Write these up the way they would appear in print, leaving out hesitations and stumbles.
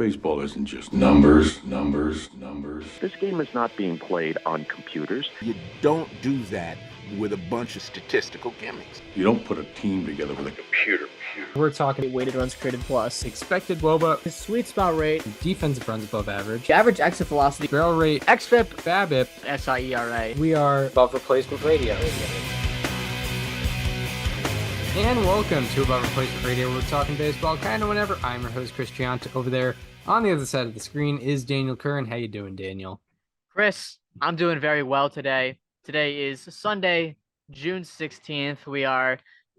Baseball isn't just numbers, numbers, numbers. This game is not being played on computers. You don't do that with a bunch of statistical gimmicks. You don't put a team together with a computer. We're talking weighted runs created plus, expected WOBA, his sweet spot rate, defensive runs above average, average exit velocity, barrel rate, xFIP, BABIP, SIERA. We are above replacement radio. And welcome to Above Replacement Radio. We're talking baseball kind of whenever. I'm your host, Chris Giant. Over there on the other side of the screen is Daniel Curran. How you doing, Daniel? Chris, I'm doing very well today. Today is Sunday, June 16th. We are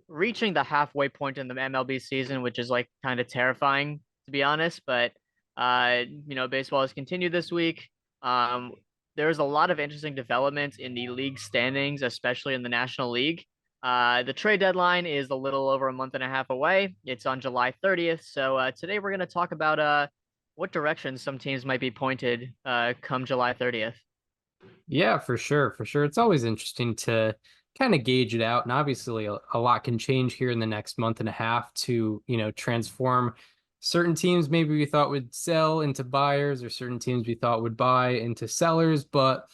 reaching the halfway point in the MLB season, which is like kind of terrifying, to be honest. But, baseball has continued this week. There's a lot of interesting developments in the league standings, especially in the National League. The trade deadline is a little over a month and a half away. It's on July 30th. So today we're going to talk about what direction some teams might be pointed come July 30th. Yeah, for sure. For sure. It's always interesting to kind of gauge it out. And obviously a lot can change here in the next month and a half to, transform certain teams maybe we thought would sell into buyers or certain teams we thought would buy into sellers. But,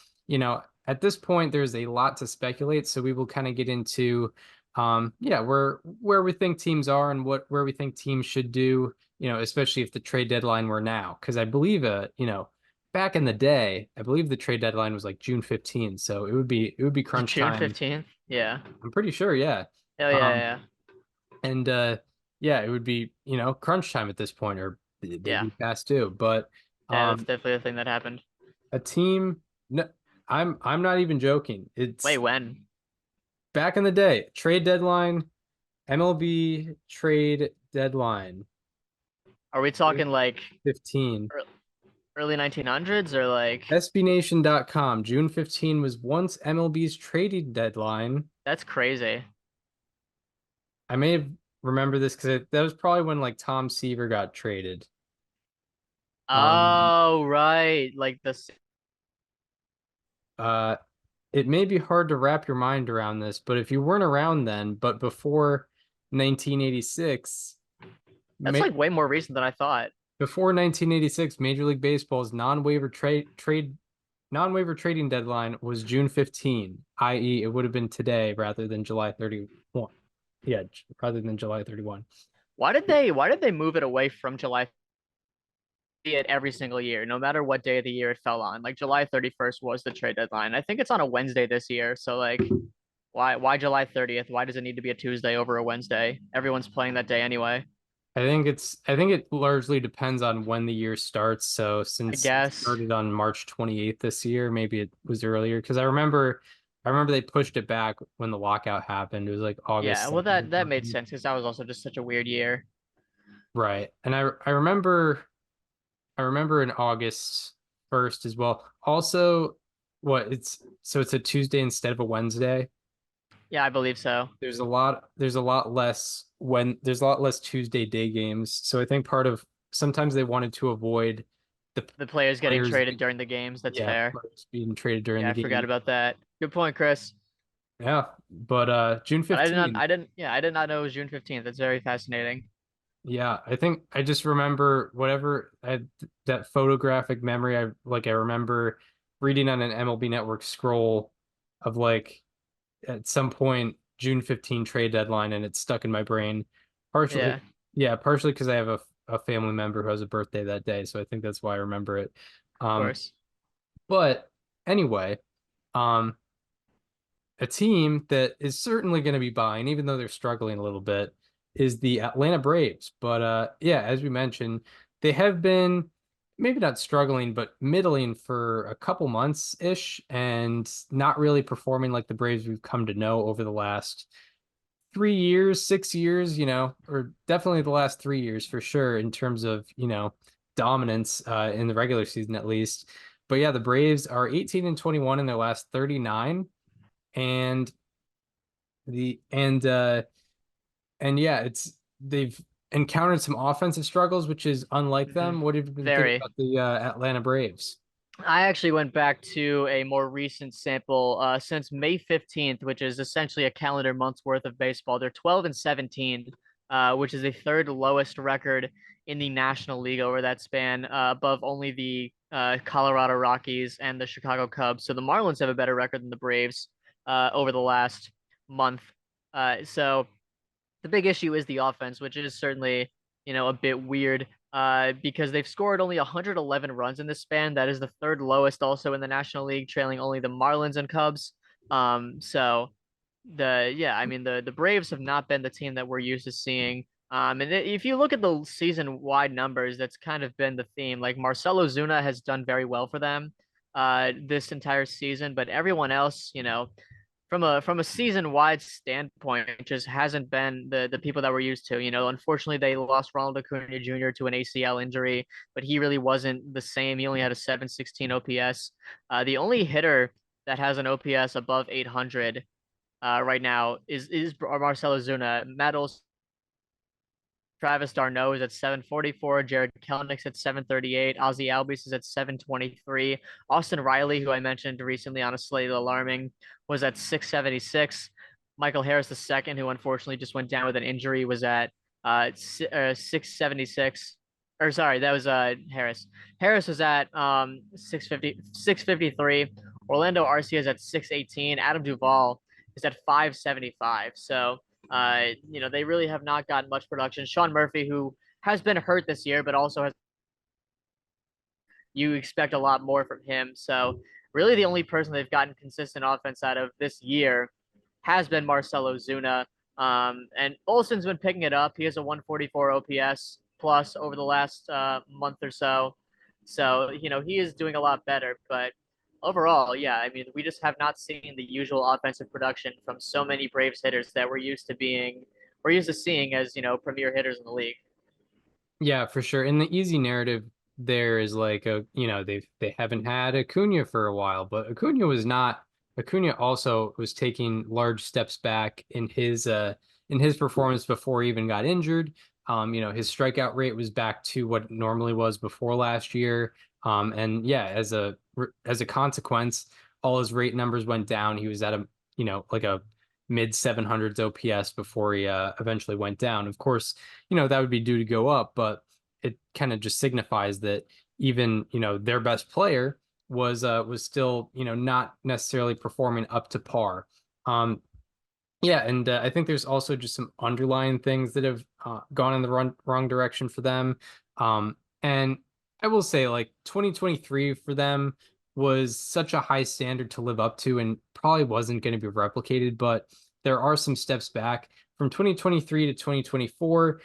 at this point, there's a lot to speculate. So we will kind of get into, where we think teams are and where we think teams should do, especially if the trade deadline were now. Because I believe, back in the day, I believe the trade deadline was like June 15th. So it would be crunch time. June 15th? Yeah. I'm pretty sure, yeah. Hell yeah, And it would be, crunch time at this point, or maybe past due. But that's definitely a thing that happened. A team, no, I'm not even joking. Wait, when? Back in the day, trade deadline, MLB trade deadline. Are we talking like 15? Early 1900s or like SBNation.com. June 15 was once MLB's trading deadline. That's crazy. I may have remember this because that was probably when like Tom Seaver got traded. Oh, right. Like this. It may be hard to wrap your mind around this, but if you weren't around then, but before 1986, that's like way more recent than I thought. Before 1986, Major League Baseball's non-waiver trading deadline was June 15, i.e., it would have been today rather than July 31. Yeah, rather than July 31. Why did they move it away from July it every single year, no matter what day of the year it fell on? Like July 31st was the trade deadline. I think it's on a Wednesday this year. So like why July 30th? Why does it need to be a Tuesday over a Wednesday? Everyone's playing that day anyway. I think it largely depends on when the year starts. So since it started on March 28th this year, maybe it was earlier because I remember they pushed it back when the lockout happened. It was like August. Yeah, well that made sense because that was also just such a weird year. Right. And I remember in August 1st as well. Also, it's a Tuesday instead of a Wednesday. Yeah, I believe so. There's a lot less Tuesday day games. So I think sometimes they wanted to avoid the players getting traded during the games. That's fair. Being traded during the game. I forgot about that. Good point, Chris. Yeah, but June 15th. I did not know it was June 15th. That's very fascinating. Yeah, I think I just remember that photographic memory. I remember reading on an MLB Network scroll of like at some point June 15 trade deadline, and it's stuck in my brain. Partially because I have a family member who has a birthday that day, so I think that's why I remember it. Of course. But anyway, a team that is certainly going to be buying, even though they're struggling a little bit, is the Atlanta Braves. But as we mentioned, they have been maybe not struggling, but middling for a couple months ish and not really performing like the Braves we've come to know over the last 3 years, 6 years, or definitely the last 3 years for sure in terms of, dominance in the regular season at least. But yeah, the Braves are 18-21 in their last 39. They've encountered some offensive struggles, which is unlike them. What have you been thinking about the Atlanta Braves? I actually went back to a more recent sample since May 15th, which is essentially a calendar month's worth of baseball. They're 12-17, which is the third lowest record in the National League over that span, above only the Colorado Rockies and the Chicago Cubs. So the Marlins have a better record than the Braves over the last month. So the big issue is the offense, which is certainly, a bit weird because they've scored only 111 runs in this span. That is the third lowest also in the National League, trailing only the Marlins and Cubs. So the Braves have not been the team that we're used to seeing. And if you look at the season wide numbers, that's kind of been the theme. Like Marcelo Zuna has done very well for them this entire season, but everyone else, from a season wide standpoint, just hasn't been the people that we're used to. Unfortunately, they lost Ronald Acuna Jr. to an ACL injury, but he really wasn't the same. He only had a 716 OPS. The only hitter that has an OPS above 800 right now is Marcelo Zuna. Matt Olson, Travis d'Arnaud is at 744. Jared Kelenic at 738. Ozzy Albies is at 723. Austin Riley, who I mentioned recently on a slate alarming, was at 676. Michael Harris II, who unfortunately just went down with an injury, was at 676. Or sorry, that was Harris. Harris was at 653. Orlando Arcia is at 618. Adam Duvall is at 575. So they really have not gotten much production. Sean Murphy, who has been hurt this year, but also you expect a lot more from him. So really the only person they've gotten consistent offense out of this year has been Marcelo Zuna. And Olson's been picking it up. He has a 144 OPS plus over the last month or so. So, he is doing a lot better, but overall, yeah, I mean, we just have not seen the usual offensive production from so many Braves hitters that we're used to seeing as, premier hitters in the league. Yeah, for sure. And the easy narrative there is like they haven't had Acuna for a while, but Acuna also was taking large steps back in his performance before he even got injured. His strikeout rate was back to what it normally was before last year. And yeah, as a consequence, all his rate numbers went down. He was at like a mid 700s OPS before he eventually went down. Of course, that would be due to go up, but it kind of just signifies that even, their best player was still, not necessarily performing up to par. Yeah, and I think there's also just some underlying things that have gone in the wrong direction for them. And I will say, like, 2023 for them was such a high standard to live up to and probably wasn't going to be replicated, but there are some steps back. From 2023 to 2024,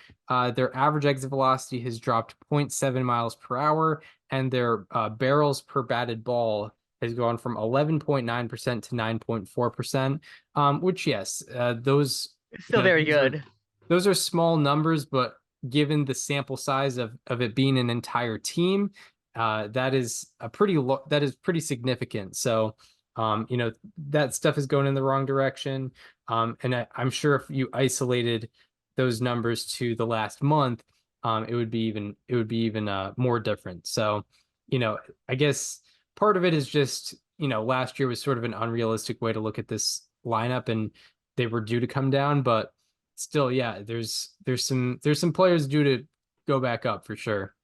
their average exit velocity has dropped 0.7 miles per hour, and their barrels per batted ball has gone from 11.9% to 9.4%, which, yes, those Still very good. Those are small numbers, but given the sample size of it being an entire team, that is pretty significant. So, that stuff is going in the wrong direction. And I'm sure if you isolated those numbers to the last month, it would be even more different. So, I guess part of it is just, last year was sort of an unrealistic way to look at this lineup, and they were due to come down, but still, yeah, there's some players due to go back up for sure.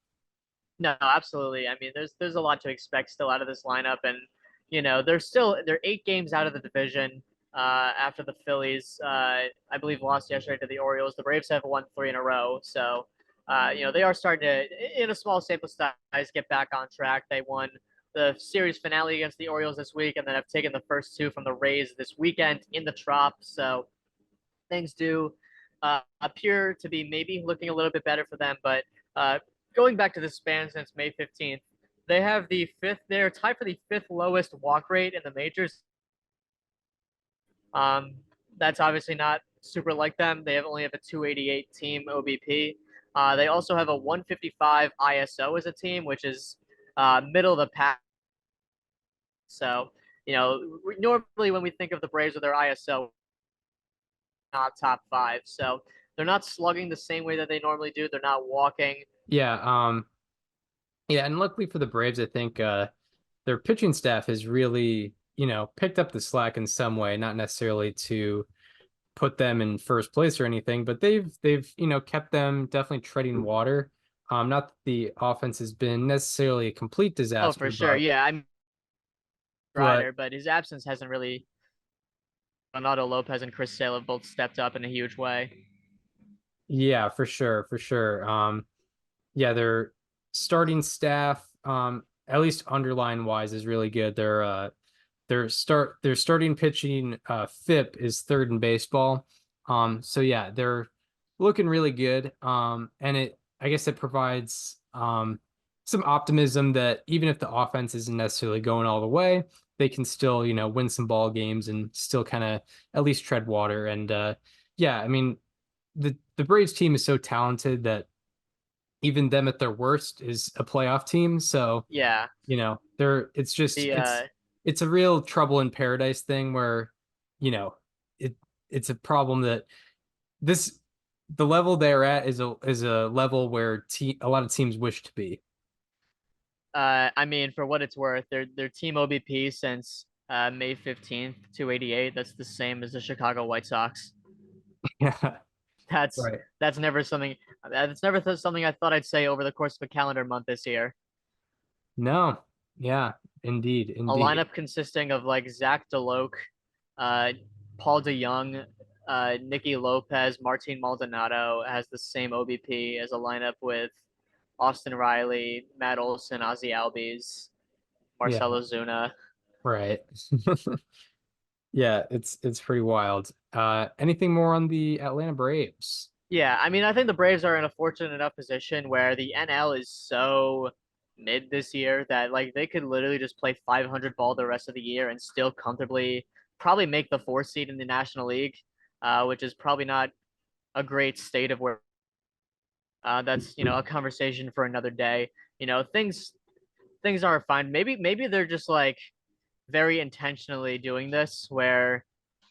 No, absolutely. I mean, there's a lot to expect still out of this lineup, and they're 8 games out of the division after the Phillies, I believe, lost yesterday to the Orioles. The Braves have won 3 in a row, so they are starting to, in a small sample size, get back on track. They won the series finale against the Orioles this week, and then have taken the first 2 from the Rays this weekend in the Trop. So things do appear to be maybe looking a little bit better for them. But going back to the span since May 15th, they're tied for the 5th lowest walk rate in the majors. That's obviously not super like them. They only have a 288 team OBP. They also have a 155 ISO as a team, which is middle of the pack. So, normally when we think of the Braves with their ISO, not top 5. So they're not slugging the same way that they normally do. They're not walking. Yeah. Yeah. And luckily for the Braves, I think their pitching staff has really, picked up the slack in some way, not necessarily to put them in first place or anything, but they've kept them definitely treading water. Not that the offense has been necessarily a complete Oh, disaster, for sure. Yeah, I'm but Ryder, but his absence hasn't really. Ronaldo Lopez and Chris Sale have both stepped up in a huge way. yeah, for sure, for sure. Yeah, their starting staff, at least underline wise, is really good. Their starting pitching FIP is third in baseball. So yeah, they're looking really good. And I guess it provides some optimism that even if the offense isn't necessarily going all the way, they can still, win some ball games and still kind of at least tread water. And yeah, I mean, the Braves team is so talented that even them at their worst is a playoff team. So, Yeah, they're it's just the it's a real trouble in paradise thing where, you know, it it's a problem that this the level they're at is a level where a lot of teams wish to be. I mean, for what it's worth, their team OBP since May 15th, 288. That's the same as the Chicago White Sox. Yeah, That's right. that's never something that's never something I thought I'd say over the course of a calendar month this year. No. Yeah, indeed, A indeed. lineup consisting of like Zach DeLoach, uh, Paul DeYoung, Nicky Lopez, Martin Maldonado has the same OBP as a lineup with Austin Riley, Matt Olson, Ozzy Albies, Yeah, Marcelo Zuna. right. Yeah, it's pretty wild. Anything more on the Atlanta Braves? Yeah, I mean, I think the Braves are in a fortunate enough position where the NL is so mid this year that like they could literally just play 500 ball the rest of the year and still comfortably probably make the 4th seed in the National League, which is probably not a great state of where. That's a conversation for another day. Things are fine. Maybe they're just like very intentionally doing this where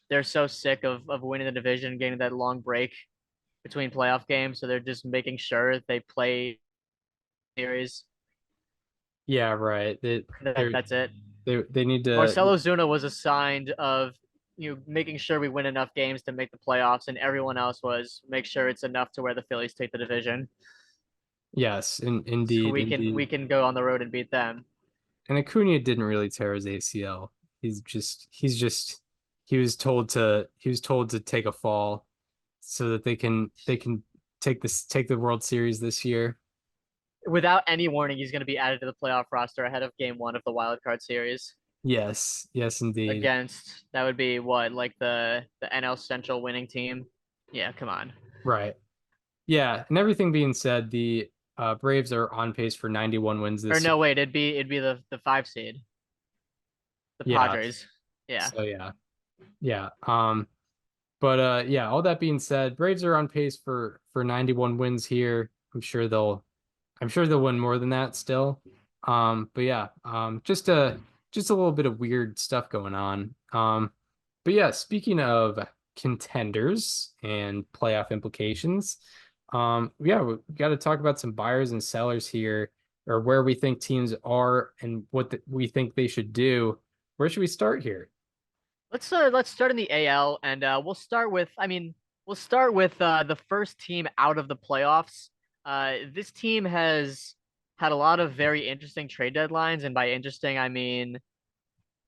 they're so sick of winning the division, getting that long break between playoff games, so they're just making sure they play series. Yeah, right. That's it. They need to. Marcelo Zuna was assigned of making sure we win enough games to make the playoffs, and everyone else was make sure it's enough to where the Phillies take the division, Yes, so indeed, we indeed. can go on the road and beat them. And Acuna didn't really tear his ACL. He's just he was told to take a fall so that they can take the World Series this year. Without any warning, he's going to be added to the playoff roster ahead of Game 1 of the wild card series Yes, yes, indeed. against that would be what like the NL Central winning team. Yeah, come on. Right. Yeah, and everything being said, the Braves are on pace for 91 wins Or this year. no, wait, it'd be the 5 seed, the Yeah. Padres. Yeah. So yeah. Yeah. But yeah, all that being said, Braves are on pace for 91 wins here. I'm sure they'll win more than that still. But yeah, just a little bit of weird stuff going on. But yeah, speaking of contenders and playoff implications, yeah, we got to talk about some buyers and sellers here, or where we think teams are and what we think they should do. Where should we start here? Let's start in the AL, and we'll start with the first team out of the playoffs. This team has had a lot of very interesting trade deadlines, and by interesting I mean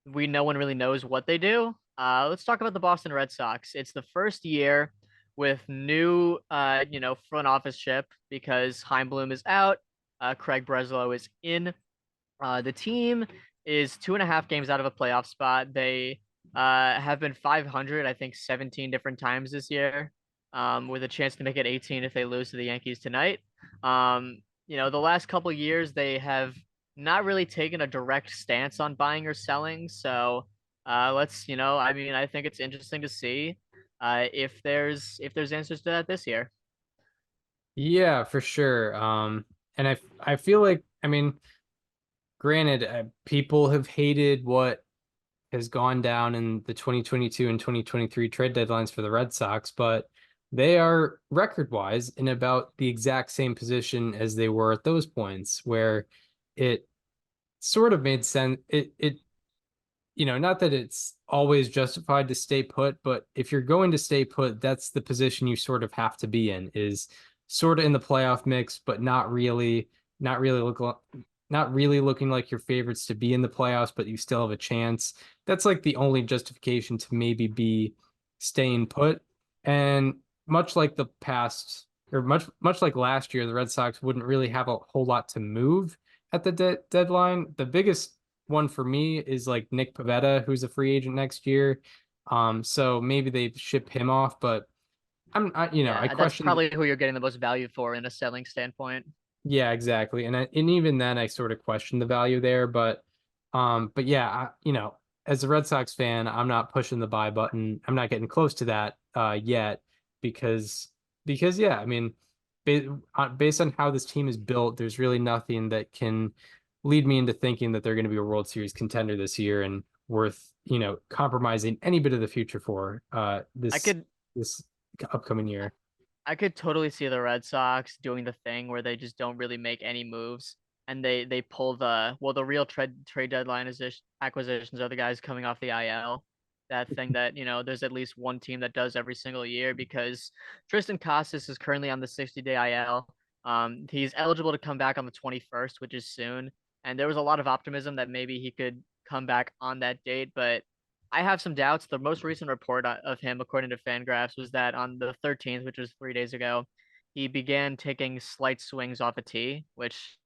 no one really knows what they do. Let's talk about the Boston Red Sox. It's the first year with new front office ship because Heimblum is out, Craig Breslow is in. The team is 2.5 games out of a playoff spot. They have been 500, I think, 17 different times this year, with a chance to make it 18 if they lose to the Yankees tonight. The last couple years they have not really taken a direct stance on buying or selling. So I think it's interesting to see if there's answers to that this year. Yeah, for sure. And I feel like, I mean, granted, people have hated what has gone down in the 2022 and 2023 trade deadlines for the Red Sox, but they are record-wise in about the exact same position as they were at those points, where it sort of made sense. Not that it's always justified to stay put, but if you're going to stay put, that's the position you sort of have to be in, is sort of in the playoff mix, but not really not really looking like your favorites to be in the playoffs, but you still have a chance. That's like the only justification to maybe be staying put. And much like the past, or much like last year, the Red Sox wouldn't really have a whole lot to move at the deadline. The biggest one for me is like Nick Pivetta, who's a free agent next year. So maybe they ship him off, but I Yeah, that's question. probably who you're getting the most value for in a selling standpoint. Yeah, exactly. And even then I sort of question the value there, but yeah, as a Red Sox fan, I'm not pushing the buy button. I'm not getting close to that yet because yeah, I mean, based on how this team is built, there's really nothing that can lead me into thinking that they're going to be a World Series contender this year and worth, compromising any bit of the future for I could this upcoming year. I could totally see the Red Sox doing the thing where they just don't really make any moves and they pull the real trade deadline acquisitions are the guys coming off the IL. That thing that, there's at least one team that does every single year because Tristan Casas is currently on the 60-day IL. He's eligible to come back on the 21st, which is soon. And there was a lot of optimism that maybe he could come back on that date, but I have some doubts. The most recent report of him, according to Fangraphs, was that on the 13th, which was 3 days ago, he began taking slight swings off a tee, which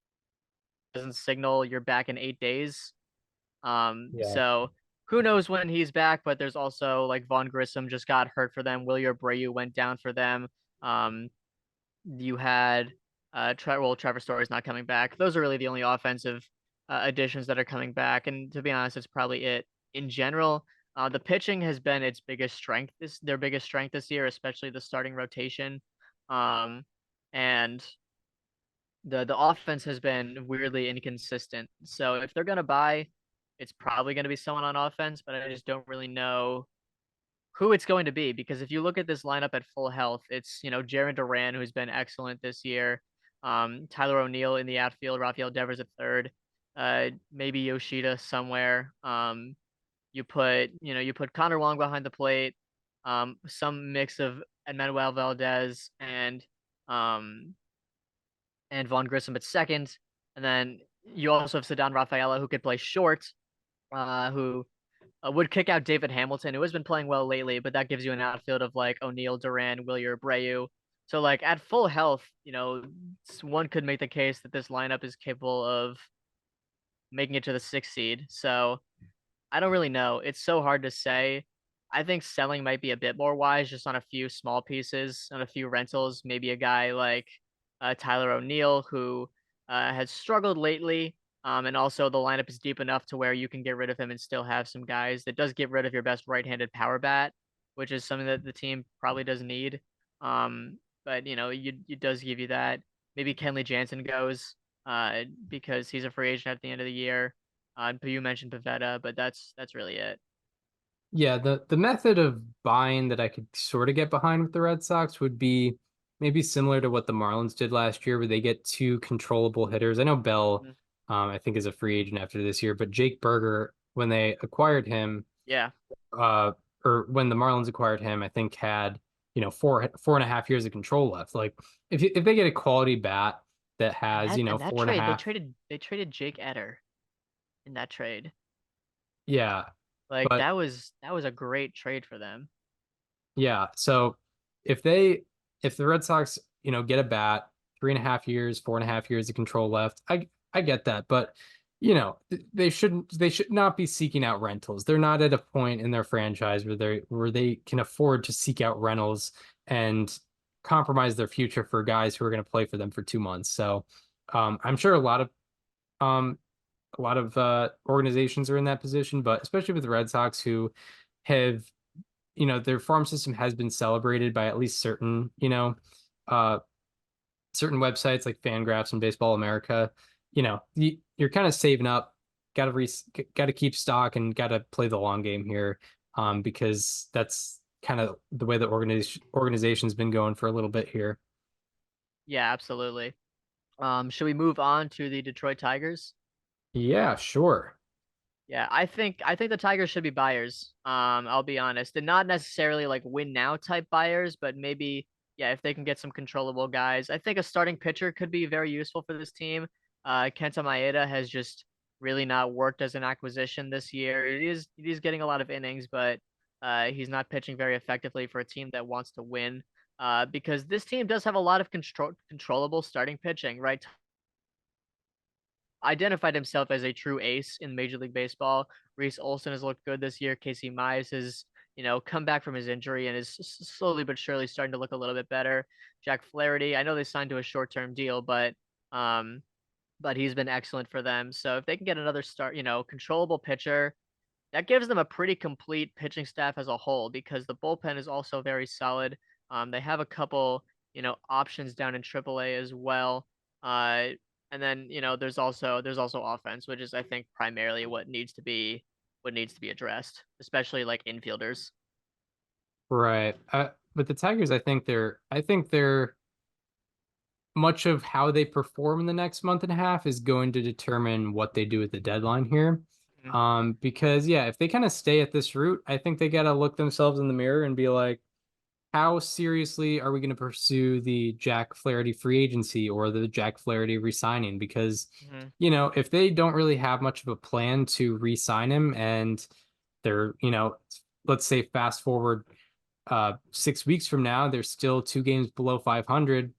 doesn't signal you're back in 8 days. Yeah. So who knows when he's back? But there's also like Vaughn Grissom just got hurt for them. Wilyer Abreu went down for them. You had Trevor Story's not coming back. Those are really the only offensive additions that are coming back. And to be honest, it's probably it in general. The pitching has been its biggest strength. Their biggest strength this year, especially the starting rotation. Um, and the offense has been weirdly inconsistent. So if they're gonna buy, it's probably gonna be someone on offense, but I just don't really know who it's going to be because if you look at this lineup at full health, it's Jaron Duran who's been excellent this year, Tyler O'Neill in the outfield, Rafael Devers at third, maybe Yoshida somewhere. You put Connor Wong behind the plate, some mix of Emmanuel Valdez um and Vaughn Grissom at second, and then you also have Ceddanne Rafaela who could play short, who would kick out David Hamilton, who has been playing well lately, but that gives you an outfield of like O'Neill, Duran, Wilyer Abreu. So like at full health, one could make the case that this lineup is capable of making it to the 6th seed. So I don't really know. It's so hard to say. I think selling might be a bit more wise just on a few small pieces, on a few rentals. Maybe a guy like Tyler O'Neill, who has struggled lately. And also the lineup is deep enough to where you can get rid of him and still have some guys. That does get rid of your best right-handed power bat, which is something that the team probably does need. But it does give you that. Maybe Kenley Jansen goes because he's a free agent at the end of the year. You mentioned Pavetta, but that's really it. Yeah, the method of buying that I could sort of get behind with the Red Sox would be maybe similar to what the Marlins did last year, where they get two controllable hitters. I know Bell, Mhm. I think is a free agent after this year, but Jake Berger, when they acquired him, Yeah, uh, or when the Marlins acquired him, I think had, 4.5 years of control left. Like if they get a quality bat that and has, that four and a trade half, they traded Jake Eder in that trade. yeah. Like But that was a great trade for them. yeah, so if if the Red Sox, get a bat, 3.5 years, 4.5 years of control left, I get that, but they should not be seeking out rentals. They're not at a point in their franchise where they can afford to seek out rentals and compromise their future for guys who are going to play for them for 2 months. So I'm sure um a lot of organizations are in that position, but especially with the Red Sox who have their farm system has been celebrated by at least uh, certain websites like Fangraphs and Baseball America. You're kind of saving up, got to keep stock and got to play the long game here, because that's kind of the way the organization's been going for a little bit here. Yeah, absolutely. Should we move on to the Detroit Tigers? Yeah, sure. Yeah, I think the Tigers should be buyers. I'll be honest, and not necessarily like win now type buyers, but maybe yeah, if they can get some controllable guys, I think a starting pitcher could be very useful for this team. Kenta Maeda has just really not worked as an acquisition this year. It is getting a lot of innings, but he's not pitching very effectively for a team that wants to win. Because this team does have a lot of controllable starting pitching, right? Identified himself as a true ace in Major League Baseball. Reese Olson has looked good this year. Casey Mize has, come back from his injury and is slowly but surely starting to look a little bit better. Jack Flaherty, I know they signed to a short-term deal, um, but he's been excellent for them. So if they can get another start, controllable pitcher, that gives them a pretty complete pitching staff as a whole because the bullpen is also very solid. They have a couple, options down in AAA as well. Uh, and then there's also offense, which is I think primarily what needs to be addressed, especially like infielders. Right. But the Tigers, I think they're much of how they perform in the next month and a half is going to determine what they do at the deadline here. Mhm. Because yeah, if they kind of stay at this route, I think they got to look themselves in the mirror and be like, how seriously are we going to pursue the Jack Flaherty free agency or the Jack Flaherty re-signing? Because, Mhm. if they don't really have much of a plan to re-sign him and they're, let's say fast forward 6 weeks from now, they're still 2 games below 500.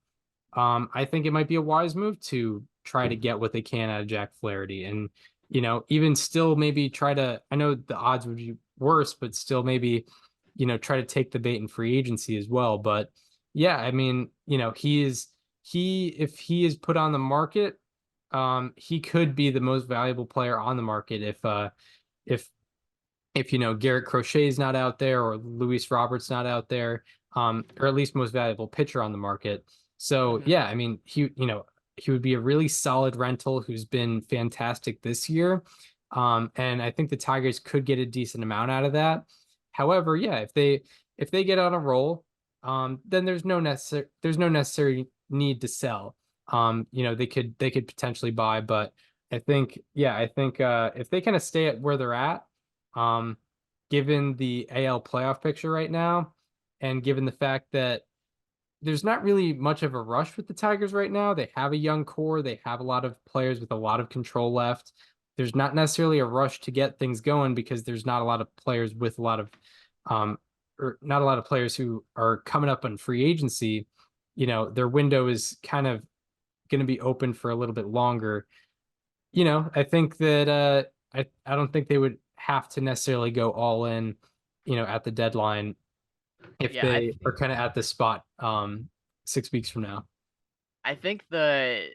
I think it might be a wise move to try to get what they can out of Jack Flaherty. And, even still maybe try to, I know the odds would be worse, but still maybe, try to take the bait in free agency as well. But yeah, I mean, if he is put on the market, he could be the most valuable player on the market if Garrett Crochet's not out there or Luis Roberts not out there, or at least most valuable pitcher on the market. So Mhm. yeah, I mean he would be a really solid rental who's been fantastic this year. And I think the Tigers could get a decent amount out of that. However, yeah, if they get on a roll, then there's no necessary need to sell. They could potentially buy, but I think if they kind of stay at where they're at, um, given the AL playoff picture right now, and given the fact that there's not really much of a rush with the Tigers right now. They have a young core. They have a lot of players with a lot of control left. There's not necessarily a rush to get things going because there's not a lot of players with a lot of, or not a lot of players who are coming up on free agency. Their window is kind of going to be open for a little bit longer. I think that I don't think they would have to necessarily go all in, at the deadline if Yeah, I they are think kind of at this spot 6 weeks from now. I think the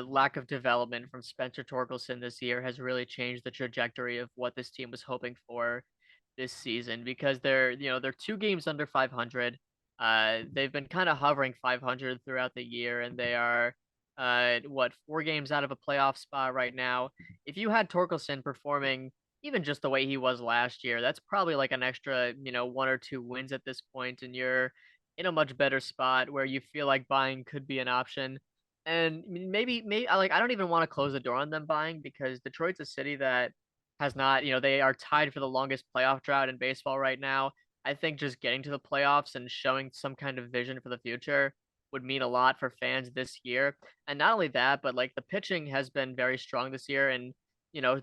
lack of development from Spencer Torkelson this year has really changed the trajectory of what this team was hoping for this season because they're 2 games under 500. They've been kind of hovering 500 throughout the year, and they are 4 games out of a playoff spot right now. If you had Torkelson performing even just the way he was last year, that's probably like an extra 1 or 2 wins at this point, and you're in a much better spot where you feel like buying could be an option. And maybe I don't even want to close the door on them buying because Detroit's a city that has not, they are tied for the longest playoff drought in baseball right now. I think just getting to the playoffs and showing some kind of vision for the future would mean a lot for fans this year. And not only that, but like the pitching has been very strong this year and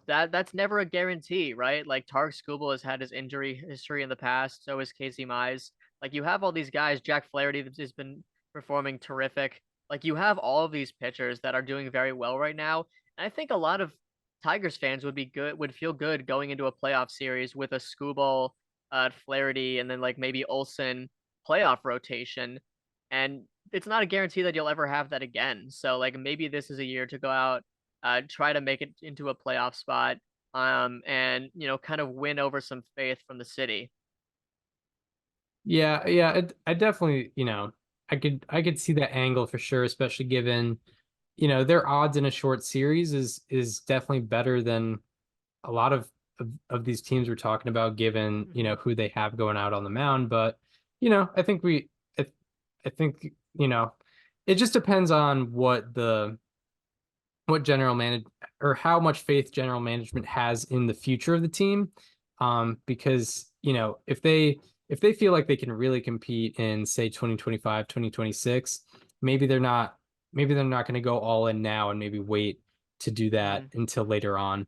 that's never a guarantee, right? Like Tarek Skubal has had his injury history in the past, so has Casey Mize. Like you have all these guys, Jack Flaherty has been performing terrific. Like you have all of these pitchers that are doing very well right now. And I think a lot of Tigers fans would feel good going into a playoff series with a Skubal, Flaherty, and then like maybe Olson playoff rotation. And it's not a guarantee that you'll ever have that again. So like maybe this is a year to go out, try to make it into a playoff spot, and kind of win over some faith from the city. Yeah, yeah, I definitely, I could see that angle for sure, especially given, their odds in a short series is definitely better than a lot of these teams we're talking about, given, Mhm. who they have going out on the mound. But, I think I, I think, it just depends on what general manage or how much faith general management has in the future of the team. Because, if they feel like they can really compete in, say, 2025, 2026, maybe they're not going to go all in now and maybe wait to do that until later on.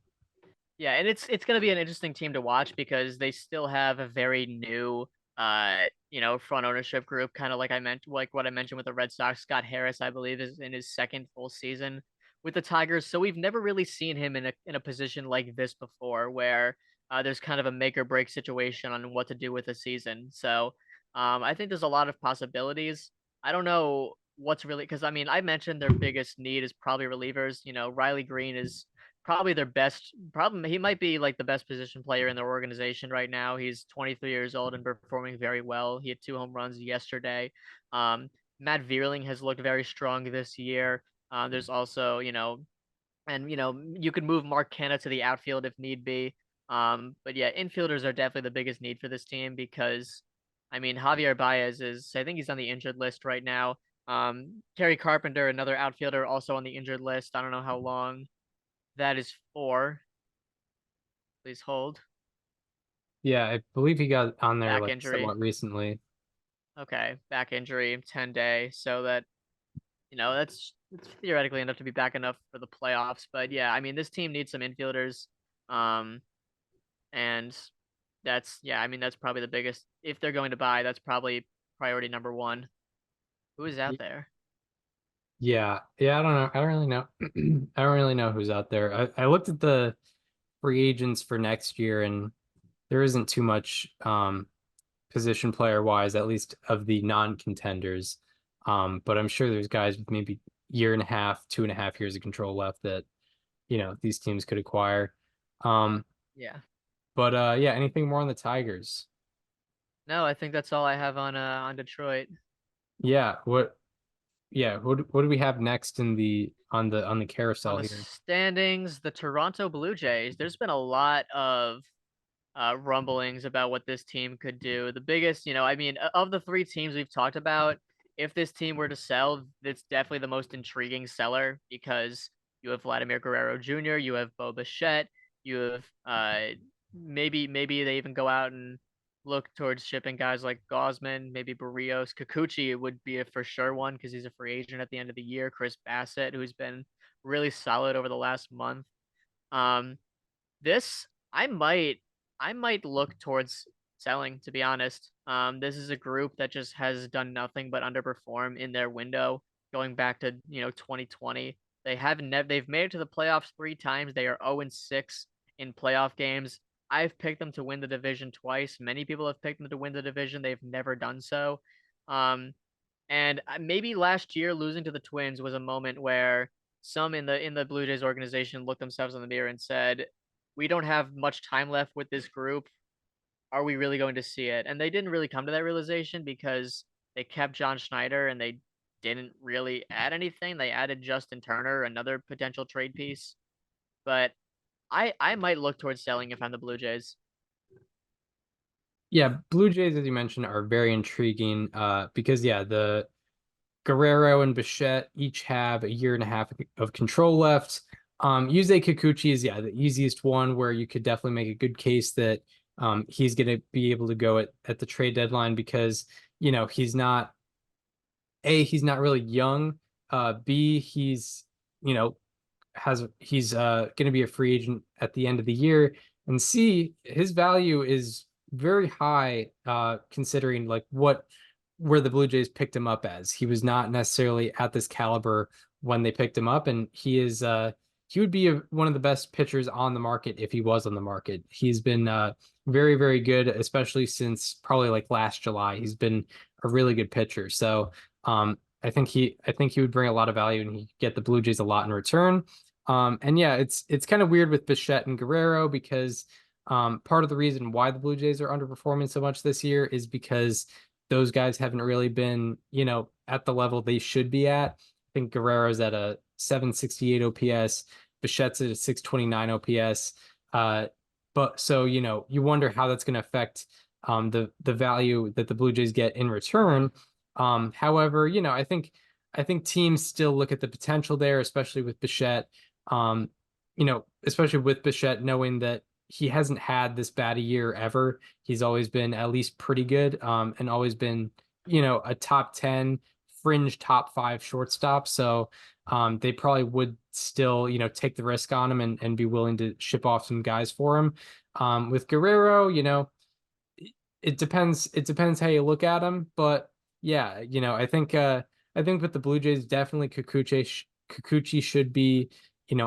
Yeah, and it's gonna be an interesting team to watch because they still have a very new front ownership group, kind of like what I mentioned with the Red Sox. Scott Harris, I believe, is in his second full season with the Tigers. So we've never really seen him in a position like this before where there's kind of a make or break situation on what to do with the season. So I think there's a lot of possibilities. I don't know what's really because I mean I mentioned their biggest need is probably relievers. Riley Green is probably their best problem. He might be like the best position player in their organization right now. He's 23 years old and performing very well. He had 2 home runs yesterday. Matt Vierling has looked very strong this year. There's also, you could move Mark Canna to the outfield if need be. But yeah, infielders are definitely the biggest need for this team because, I mean, Javier Baez I think he's on the injured list right now. Terry Carpenter, another outfielder, also on the injured list. I don't know how long that is for. Please hold. Yeah, I believe he got on there Back like injury. somewhat recently. Okay, back injury, 10-day. So that that's theoretically enough to be back enough for the playoffs. But yeah, I mean, this team needs some infielders. And I mean, that's probably the biggest. If they're going to buy, that's probably priority number one. Who is out there? Yeah, I don't know. I don't really know. I don't really know who's out there. I looked at the free agents for next year, and there isn't too much position player wise, at least of the non-contenders. But I'm sure there's guys with maybe year and a half, 2.5 years of control left that these teams could acquire. Yeah. But yeah, anything more on the Tigers? No, I think that's all I have on Detroit. Yeah, what do we have next in the on the On carousel the here? standings, the Toronto Blue Jays. There's been a lot of rumblings about what this team could do. The biggest, I mean, of the three teams we've talked about, if this team were to sell, it's definitely the most intriguing seller because you have Vladimir Guerrero Jr., you have Bo Bichette, you have maybe they even go out and look towards shipping guys like Gosman, maybe Barrios. Kikuchi would be a for sure one because he's a free agent at the end of the year. Chris Bassett, who's been really solid over the last month. Um, this I might look towards selling, to be honest. This is a group that just has done nothing but underperform in their window going back to 2020. They've made it to the playoffs 3 times. They are 0-6 in playoff games. I've picked them to win the division twice. Many people have picked them to win the division. They've never done so. And maybe last year losing to the Twins was a moment where some in the Blue Jays organization looked themselves in the mirror and said, "We don't have much time left with this group. Are we really going to see it?" And they didn't really come to that realization because they kept John Schneider and they didn't really add anything. They added Justin Turner, another potential trade piece. But I might look towards selling if I'm the Blue Jays. Yeah, Blue Jays, as you mentioned, are very intriguing because yeah, the Guerrero and Bichette each have a year and a half of control left. Yusei Kikuchi is the easiest one where you could definitely make a good case that he's going to be able to go at the trade deadline because he's not really young. B, you know he's going to be a free agent at the end of the year, and C, his value is very high considering like where the Blue Jays picked him up as. He was not necessarily at this caliber when they picked him up, and he would be one of the best pitchers on the market if he was on the market. He's been very, very good, especially since probably like last July. He's been a really good pitcher. So I think he would bring a lot of value and he could get the Blue Jays a lot in return. And yeah, it's kind of weird with Bichette and Guerrero because part of the reason why the Blue Jays are underperforming so much this year is because those guys haven't really been, at the level they should be at. I think Guerrero's at a 768 OPS, Bichette's at a 629 OPS. But so, you wonder how that's going to affect the value that the Blue Jays get in return. However, I think teams still look at the potential there, especially with Bichette. Especially with Bichette knowing that he hasn't had this bad a year ever. He's always been at least pretty good, and always been, a top 10 fringe top 5 shortstop. So they probably would still, take the risk on him and be willing to ship off some guys for him. With Guerrero, it depends. It depends how you look at him, but yeah, I think with the Blue Jays, definitely Kikuchi should be,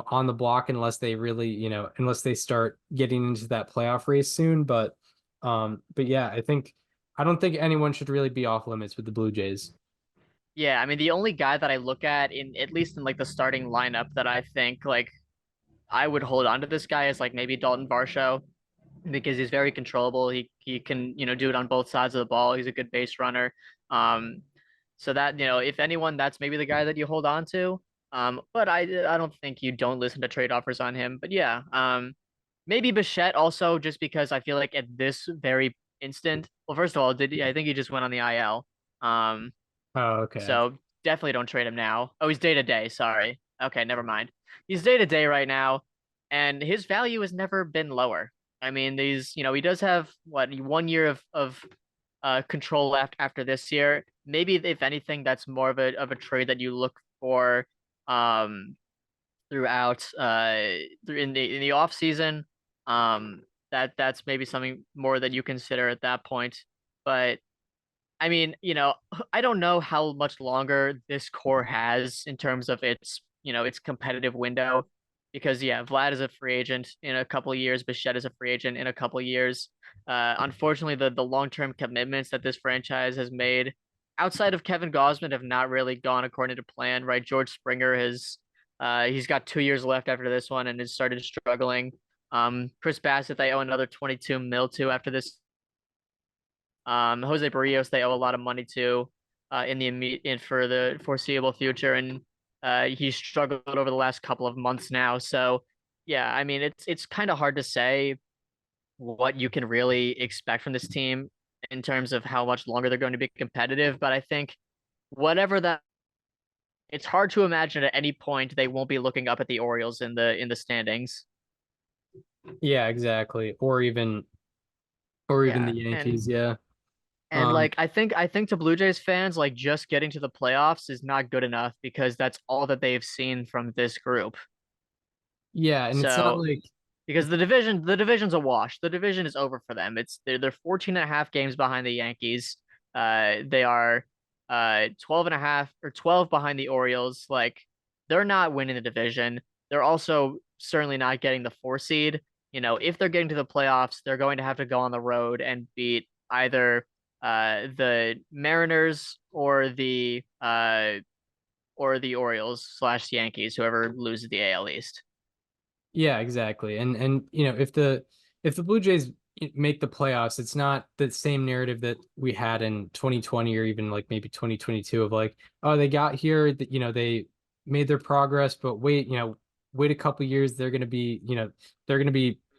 on the block unless they really, unless they start getting into that playoff race soon. But yeah, I don't think anyone should really be off limits with the Blue Jays. Yeah, I mean the only guy that I look at least in like the starting lineup that I think like I would hold on to this guy is like maybe Dalton Varsho because he's very controllable. He can, do it on both sides of the ball. He's a good base runner. Um, so that, if anyone, that's maybe the guy that you hold on to. But I don't think you don't listen to trade offers on him. But yeah, maybe Bichette also just because I feel like at this very instant, well, first of all, I think he just went on the IL. Oh, okay. So definitely don't trade him now. Oh, he's day to day. Sorry. Okay, never mind. He's day to day right now, and his value has never been lower. I mean, he does have what 1 year of control left after this year. Maybe if anything, that's more of a trade that you look for throughout in the off season. That's maybe something more that you consider at that point. But I mean, I don't know how much longer this core has in terms of its competitive window. Because yeah, Vlad is a free agent in a couple of years, Bichette is a free agent in a couple of years. Unfortunately, the long-term commitments that this franchise has made outside of Kevin Gausman have not really gone according to plan, right? George Springer he's got 2 years left after this one and has started struggling. Chris Bassett, they owe another 22 mil to after this. Jose Barrios, they owe a lot of money to for the foreseeable future, and he's struggled over the last couple of months now. So yeah, I mean it's kind of hard to say what you can really expect from this team in terms of how much longer they're going to be competitive. But I think whatever that, it's hard to imagine at any point they won't be looking up at the Orioles in the standings. Yeah, exactly. Or even Yeah, the and Yankees. Yeah. And Um, like I think to Blue Jays fans, like just getting to the playoffs is not good enough because that's all that they've seen from this group. yeah, and it's not So like because the division's a wash. The division is over for them. They're 14 and a half games behind the Yankees. They are 12 and a half or 12 behind the Orioles. Like they're not winning the division. They're also certainly not getting the 4 seed. If they're getting to the playoffs, they're going to have to go on the road and beat either the Mariners or the Orioles slash Yankees, whoever loses the AL East. yeah, exactly. And if the Blue Jays make the playoffs, it's not the same narrative that we had in 2020 or even like maybe 2022 of like, oh, they got here, that they made their progress, but wait a couple years, they're gonna be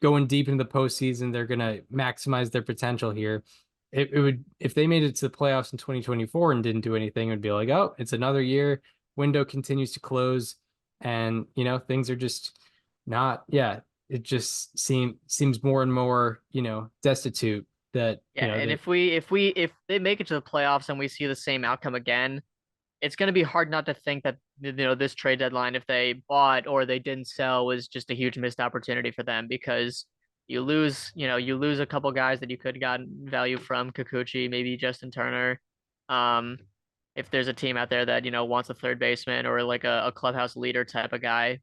going deep into the postseason, they're gonna maximize their potential here. It would, if they made it to the playoffs in 2024 and didn't do anything, it would be like, oh, it's another year, window continues to close, and things are just not, yeah, it just seems more and more, destitute that, Yeah, and if they make it to the playoffs and we see the same outcome again, it's going to be hard not to think that this trade deadline, if they bought or they didn't sell, was just a huge missed opportunity for them because you lose a couple guys that you could have gotten value from Kikuchi, maybe Justin Turner. Um, if there's a team out there that wants a third baseman or like a clubhouse leader type of guy.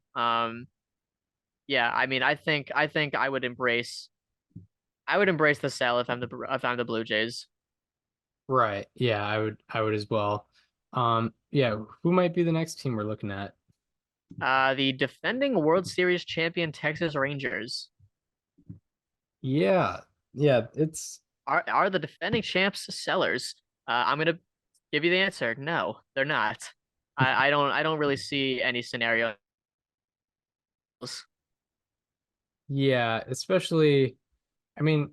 Yeah, I mean, I think I would embrace the sell if I'm the Blue Jays. right. Yeah, I would as well. Yeah, who might be the next team we're looking at? The defending World Series champion Texas Rangers Yeah, yeah, it's are the defending champs sellers. I'm gonna give you the answer. No, they're not. I don't really see any scenarios. yeah, especially, I mean,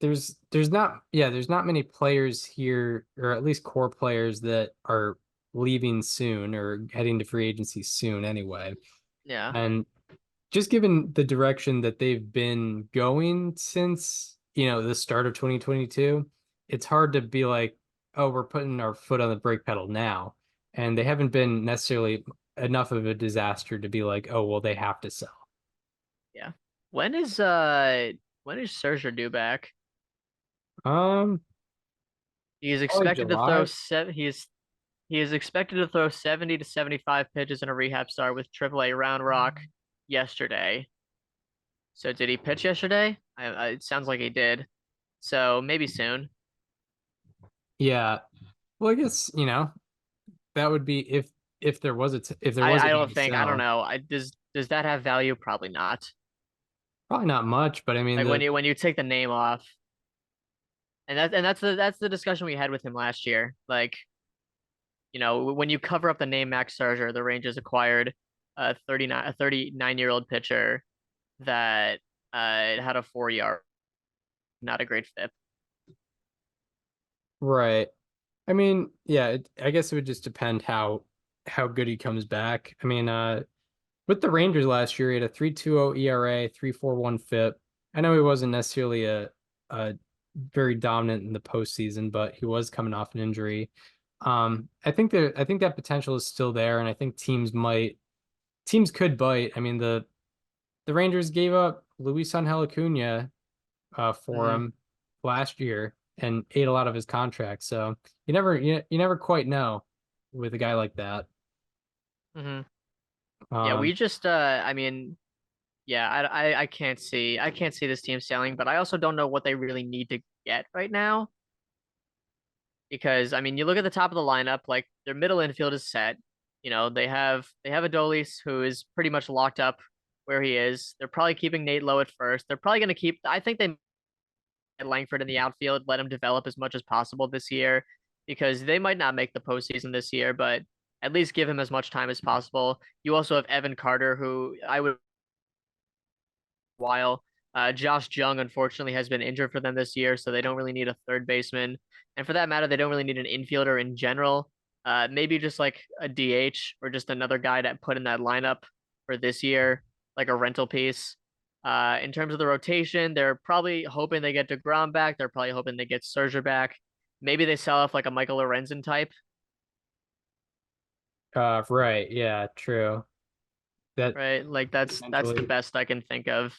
there's not many players here, or at least core players that are leaving soon or heading to free agency soon anyway. Yeah. And just given the direction that they've been going since, the start of 2022, it's hard to be like, oh, we're putting our foot on the brake pedal now. And they haven't been necessarily enough of a disaster to be like, oh, well, they have to sell. Yeah. When is Scherzer due back? Um, He is Probably expected to throw July. he is expected to throw 70 to 75 pitches in a rehab start with AAA Round Rock yesterday. So did he pitch yesterday? It sounds like he did. So maybe soon. Yeah. Well, I guess, that would be if there was if there was I a need don't to think I don't sell. know. Does that have value? Probably not. Probably not much, but I mean Like the when you take the name off, and that's the discussion we had with him last year. Like, when you cover up the name Max Scherzer, the Rangers acquired a 39-year-old pitcher that had a 4 ERA, not a great fit. right. I mean, yeah, I guess it would just depend how good he comes back. I mean, with the Rangers last year, he had a 3.20 ERA, 3.41 FIP. I know he wasn't necessarily a very dominant in the postseason, but he was coming off an injury. I think that potential is still there, and I think teams could bite. I mean, the Rangers gave up Luis Angel Acuna for Hmm. him last year and ate a lot of his contract. So you never quite know with a guy like that. Hmm. Yeah, we Um, just I mean, yeah, I can't see this team selling, but I also don't know what they really need to get right now because I mean, you look at the top of the lineup, like their middle infield is set. They have Adolis who is pretty much locked up where he is. They're probably keeping Nate Lowe at first. They're probably going to keep. I think they Langford in the outfield, let him develop as much as possible this year because they might not make the postseason this year, but at least give him as much time as possible. You also have Evan Carter, who I would while Josh Jung unfortunately has been injured for them this year, so they don't really need a third baseman, and for that matter, they don't really need an infielder in general. Maybe just like a DH or just another guy to put in that lineup for this year, like a rental piece. In terms of the rotation, they're probably hoping they get DeGrom back. They're probably hoping they get Scherzer back. Maybe they sell off like a Michael Lorenzen type, right, yeah, true. That right? Like that's the potentially. best I can think of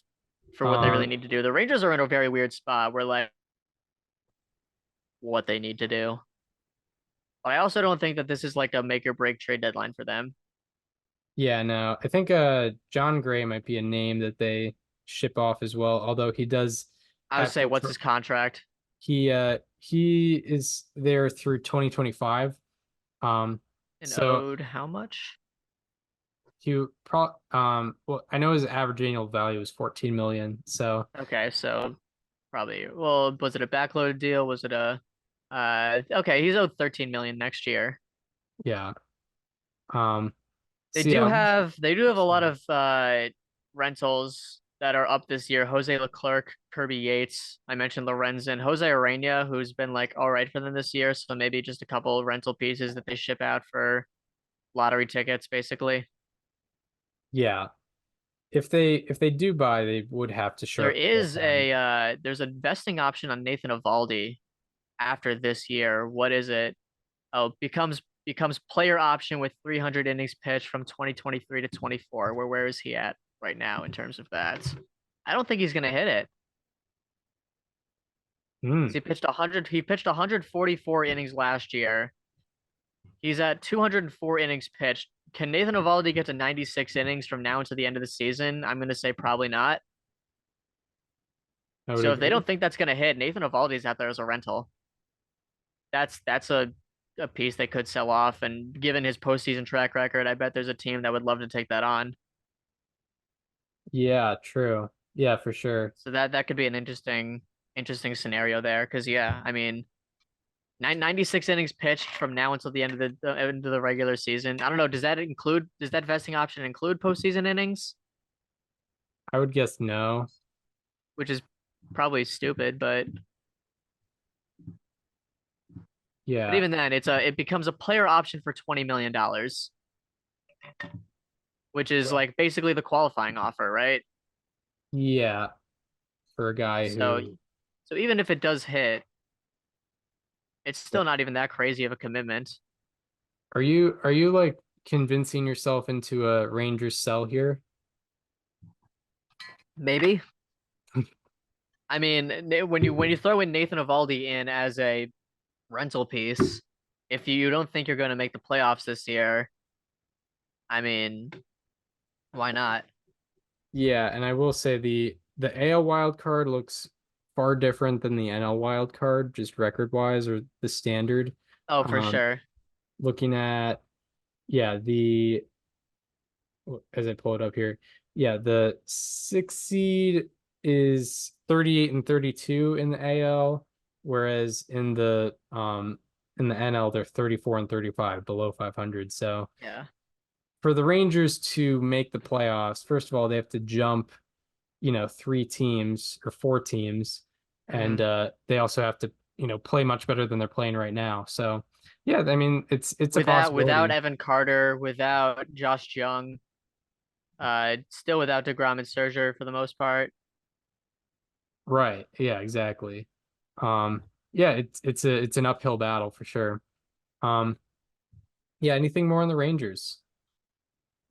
for what they really Um, need to do. The Rangers are in a very weird spot where like what they need to do. But I also don't think that this is like a make or break trade deadline for them. yeah, no, I think John Gray might be a name that they ship off as well, although he does I would have say, what's control. his contract? He is there through 2025. Um, And so owed how much? well, I know his average annual value is 14 million. So Okay, so probably, well, was it a backloaded deal? Was it a okay, he's owed 13 million next year. yeah. Um, so yeah, They do have a lot of rentals that are up this year. Jose Leclerc, Kirby Yates. I mentioned Lorenzen, Jose Arena, who's been like all right for them this year. So maybe just a couple rental pieces that they ship out for lottery tickets, basically. yeah. If they do buy, they would have to show There up full is time. there's a vesting option on Nathan Evaldi after this year. What is it? Oh, becomes player option with 300 innings pitched from 2023 to 24. Where is he at right now in terms of that? I don't think he's gonna hit it. Hmm. He pitched 100. He pitched 144 innings last year. He's at 204 innings pitched. Can Nathan Evaldi get to 96 innings from now until the end of the season? I'm gonna say probably not. I would So if they agree. don't think that's gonna hit, Nathan Evaldi's out there as a rental. That's a piece they could sell off. And given his postseason track record, I bet there's a team that would love to take that on. Yeah, true. Yeah, for sure. So that could be an interesting scenario there. Because yeah, I mean, 96 innings pitched from now until the end of the regular season. I don't know. Does that vesting option include postseason innings? I would guess no. Which is probably stupid, but Yeah. even then, it becomes a player option for $20 million. which is like basically the qualifying offer, right? Yeah, for a guy So who so even if it does hit, it's still not even that crazy of a commitment. are you like convincing yourself into a Rangers sell here? Maybe. I mean, when you throw in Nathan Eovaldi in as a rental piece, if you don't think you're going to make the playoffs this year, I mean, why not? Yeah, and I will say the AL wild card looks far different than the NL wild card, just record wise or the standard. Oh, for Um, sure. looking at yeah, the as I pull it up here, yeah, the six seed is 38 and 32 in the AL, whereas in the NL they're 34 and 35, below 500. So Yeah. for the Rangers to make the playoffs, first of all, they have to jump, three teams or four teams, and Mhm. they also have to, play much better than they're playing right now. So yeah, I mean it's a Without possibility. Evan Carter, without Josh Jung, still without DeGrom and Scherzer for the most part. Right. Yeah, exactly. Yeah, it's an uphill battle for sure. Um, yeah, anything more on the Rangers?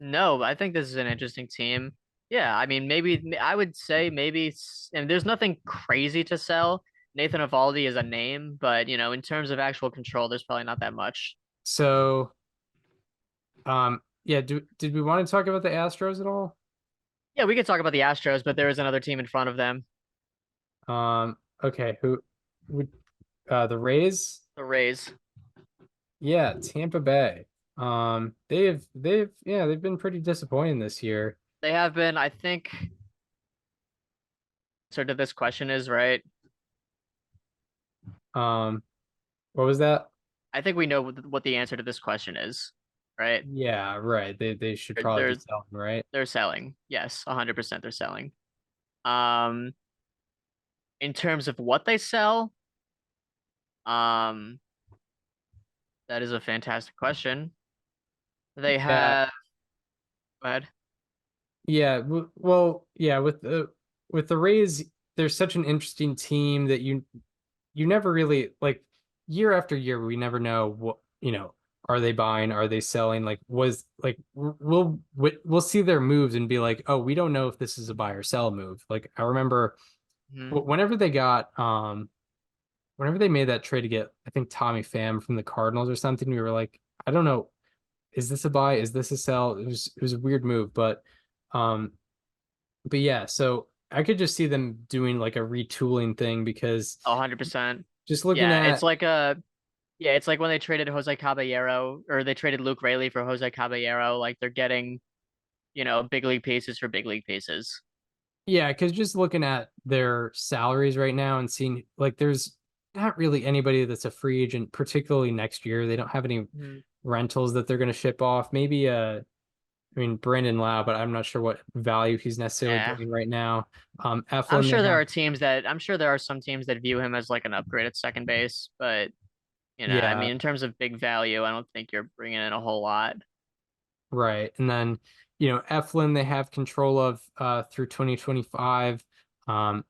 No, I think this is an interesting team. Yeah, I mean, maybe I would say and there's nothing crazy to sell. Nathan Eovaldi is a name, but in terms of actual control, there's probably not that much. So, yeah, did we want to talk about the Astros at all? Yeah, we could talk about the Astros, but there is another team in front of them, Okay, who would the Rays? the Rays. Yeah, Tampa Bay. They've been pretty disappointing this year. They have been, I think, sort of this question is, right? Um, what was that? I think we know what the answer to this question is, right? Yeah, right. They should probably be They're selling, right? they're selling. Yes, 100% they're selling. Um, in terms of what they sell, um, that is a fantastic question. They Yeah, have, go ahead. yeah. Well, yeah. With the Rays, they're such an interesting team that you never really like year after year. We never know what are they buying? Are they selling? Like was like we'll see their moves and be like, oh, we don't know if this is a buy or sell move. Like I remember Mhm. whenever they got whenever they made that trade to get I think Tommy Pham from the Cardinals or something, we were like, I don't know, is this a buy? Is this a sell? It was a weird move, um but yeah, so I could just see them doing like a retooling thing because 100%. just looking Yeah, at it's like when they traded Jose Caballero or they traded Luke Rayleigh for Jose Caballero, like they're getting, big league pieces for big league pieces. yeah, because just looking at their salaries right now and seeing like there's not really anybody that's a free agent, particularly next year. They don't have any Mhm. rentals that they're going to ship off. Maybe I mean Brandon Lau, but I'm not sure what value he's necessarily Yeah. bringing right now. Eflin, they have I'm sure there are some teams that view him as like an upgrade at second base, but I yeah, mean, in terms of big value, I don't think you're bringing in a whole lot. right. And then, Eflin they have control of through 2025. Um,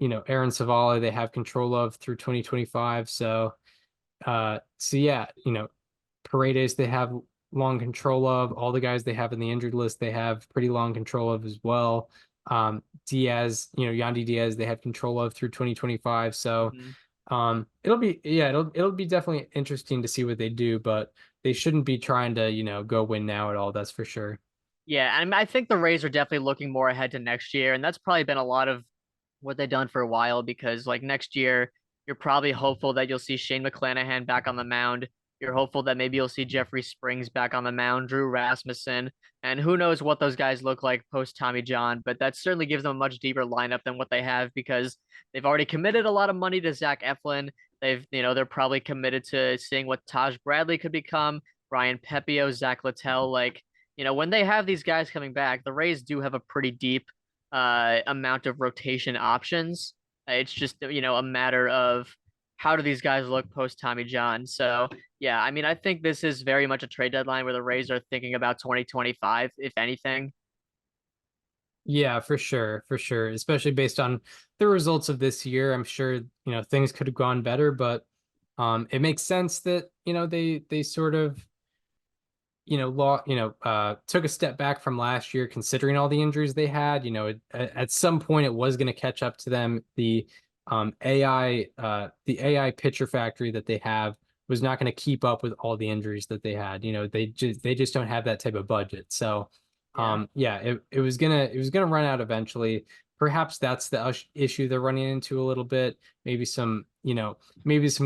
Aaron Savali they have control of through 2025. So yeah, Paredes they have long control of. All the guys they have in the injured list they have pretty long control of as well. Diaz, Yandy Diaz they have control of through 2025. So Mhm. it'll be definitely interesting to see what they do, but they shouldn't be trying to, go win now at all, that's for sure. Yeah, and I think the Rays are definitely looking more ahead to next year, and that's probably been a lot of what they've done for a while because like next year, you're probably hopeful that you'll see Shane McClanahan back on the mound. You're hopeful that maybe you'll see Jeffrey Springs back on the mound, Drew Rasmussen, and who knows what those guys look like post Tommy John, but that certainly gives them a much deeper lineup than what they have because they've already committed a lot of money to Zach Eflin. They're probably committed to seeing what Taj Bradley could become, Ryan Pepio, Zach Littell. Like, when they have these guys coming back, the Rays do have a pretty deep amount of rotation options. It's just a matter of how do these guys look post Tommy John? So yeah, I mean, I think this is very much a trade deadline where the Rays are thinking about 2025, if anything. Yeah, for sure, for sure. Especially based on the results of this year, I'm sure things could have gone better, but it makes sense that they sort of took a step back from last year, considering all the injuries they had. At some point it was going to catch up to them. The AI pitcher factory that they have was not going to keep up with all the injuries that they had. They just don't have that type of budget. So, Yeah. yeah, it was gonna run out eventually. Perhaps that's the issue they're running into a little bit. Maybe some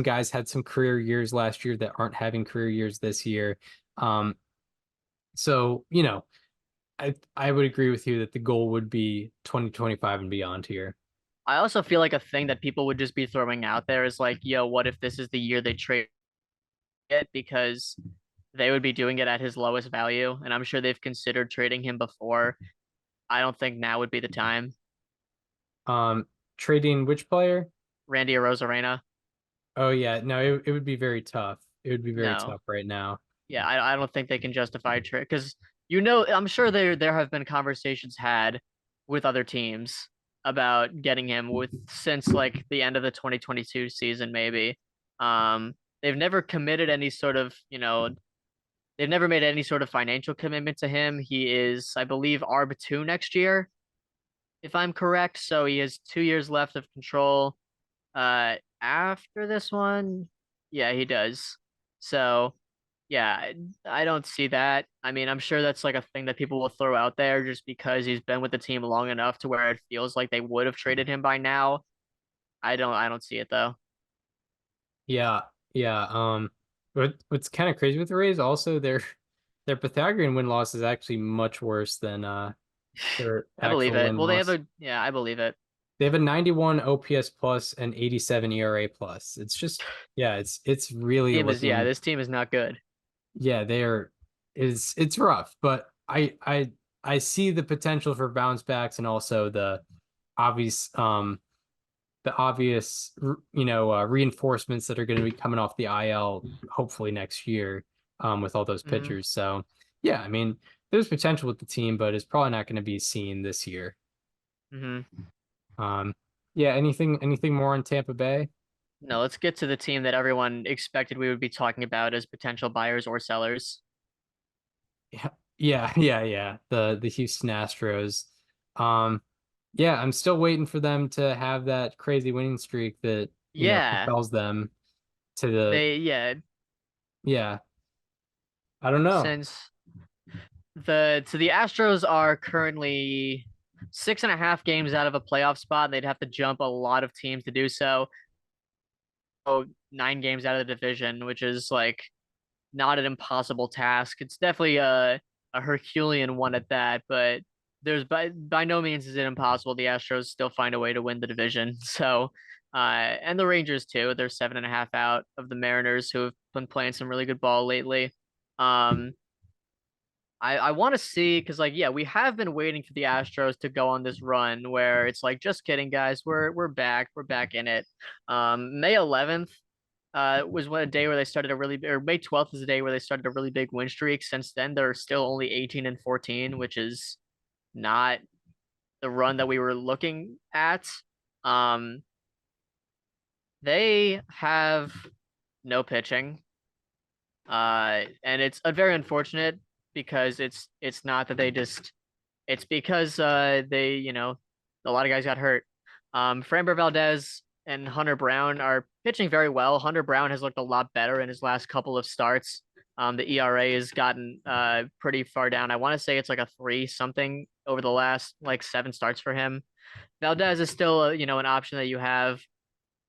guys had some career years last year that aren't having career years this year. Um, so, I would agree with you that the goal would be 2025 and beyond here. I also feel like a thing that people would just be throwing out there is like, yo, what if this is the year they trade it? Because they would be doing it at his lowest value. And I'm sure they've considered trading him before. I don't think now would be the time. Trading which player? Randy Arozarena. Oh yeah, no, it would be very tough. It would be very No. tough right now. Yeah, I don't think they can justify trade because I'm sure there have been conversations had with other teams about getting him with since like the end of the 2022 season maybe. They've never committed any sort of, they've never made any sort of financial commitment to him. He is, I believe, ARB2 next year, if I'm correct. So he has 2 years left of control. After this one, yeah, he does. So yeah, I don't see that. I mean, I'm sure that's like a thing that people will throw out there just because he's been with the team long enough to where it feels like they would have traded him by now. I don't see it though. Yeah, yeah. What's kind of crazy with the Rays also their Pythagorean win-loss is actually much worse than their I believe actual it. Well, win-loss. yeah, I believe it. They have a 91 OPS plus and 87 ERA plus. It's just, yeah, it's really looking. This team is not good. Yeah, it's rough, but I see the potential for bounce backs and also obvious the obvious reinforcements that are going to be coming off the IL hopefully next year with all those Hmm. pitchers. So yeah, I mean there's potential with the team, but it's probably not going to be seen this year. Hmm. Um, yeah, anything more on Tampa Bay? No, let's get to the team that everyone expected we would be talking about as potential buyers or sellers. Yeah, yeah. The Houston Astros. Um, yeah, I'm still waiting for them to have that crazy winning streak that, Yeah, propels them to the, yeah, yeah, I don't know. since the Astros are currently 6.5 games out of a playoff spot, and they'd have to jump a lot of teams to do so. Oh, 9 games out of the division, which is like not an impossible task. It's definitely a Herculean one at that, but there's by no means is it impossible. The Astros still find a way to win the division. So and the Rangers too. They're 7.5 out of the Mariners, who have been playing some really good ball lately. Um I want to see because like yeah, we have been waiting for the Astros to go on this run where it's like just kidding guys, we're back in it. May 11th was a day where they started a really or May 12th is a day where they started a really big win streak. Since then they're still only 18 and 14, which is not the run that we were looking at. Um they have no pitching. And it's very unfortunate because it's not that they just it's because they a lot of guys got hurt. Framber Valdez and Hunter Brown are pitching very well. Hunter Brown has looked a lot better in his last couple of starts. The ERA has gotten pretty far down. I want to say it's like a 3 something over the last like 7 starts for him. Valdez is still an option that you have.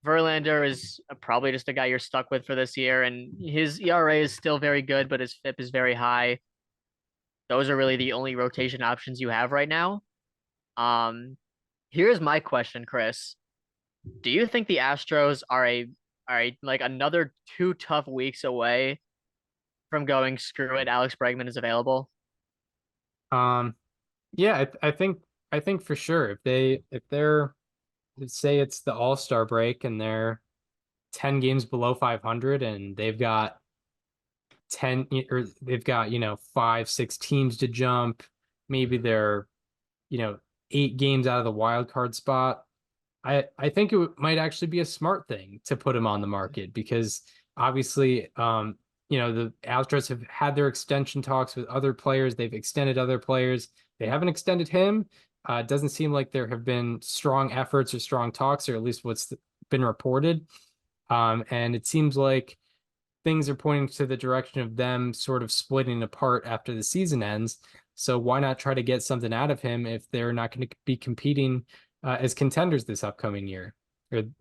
Verlander is probably just a guy you're stuck with for this year, and his ERA is still very good, but his FIP is very high. Those are really the only rotation options you have right now. Um, Here's my question, Chris. Do you think the Astros are like another 2 tough weeks away from going screw it? Alex Bregman is available. Um, yeah, I think for sure if they're let's say it's the All-Star break and they're 10 games below 500, and they've got 5, 6 teams to jump. Maybe they're, 8 games out of the wild card spot. I think it might actually be a smart thing to put him on the market because obviously, the Astros have had their extension talks with other players. They've extended other players. They haven't extended him. It doesn't seem like there have been strong efforts or strong talks, or at least what's been reported. And it seems like things are pointing to the direction of them sort of splitting apart after the season ends. So why not try to get something out of him if they're not going to be competing as contenders this upcoming year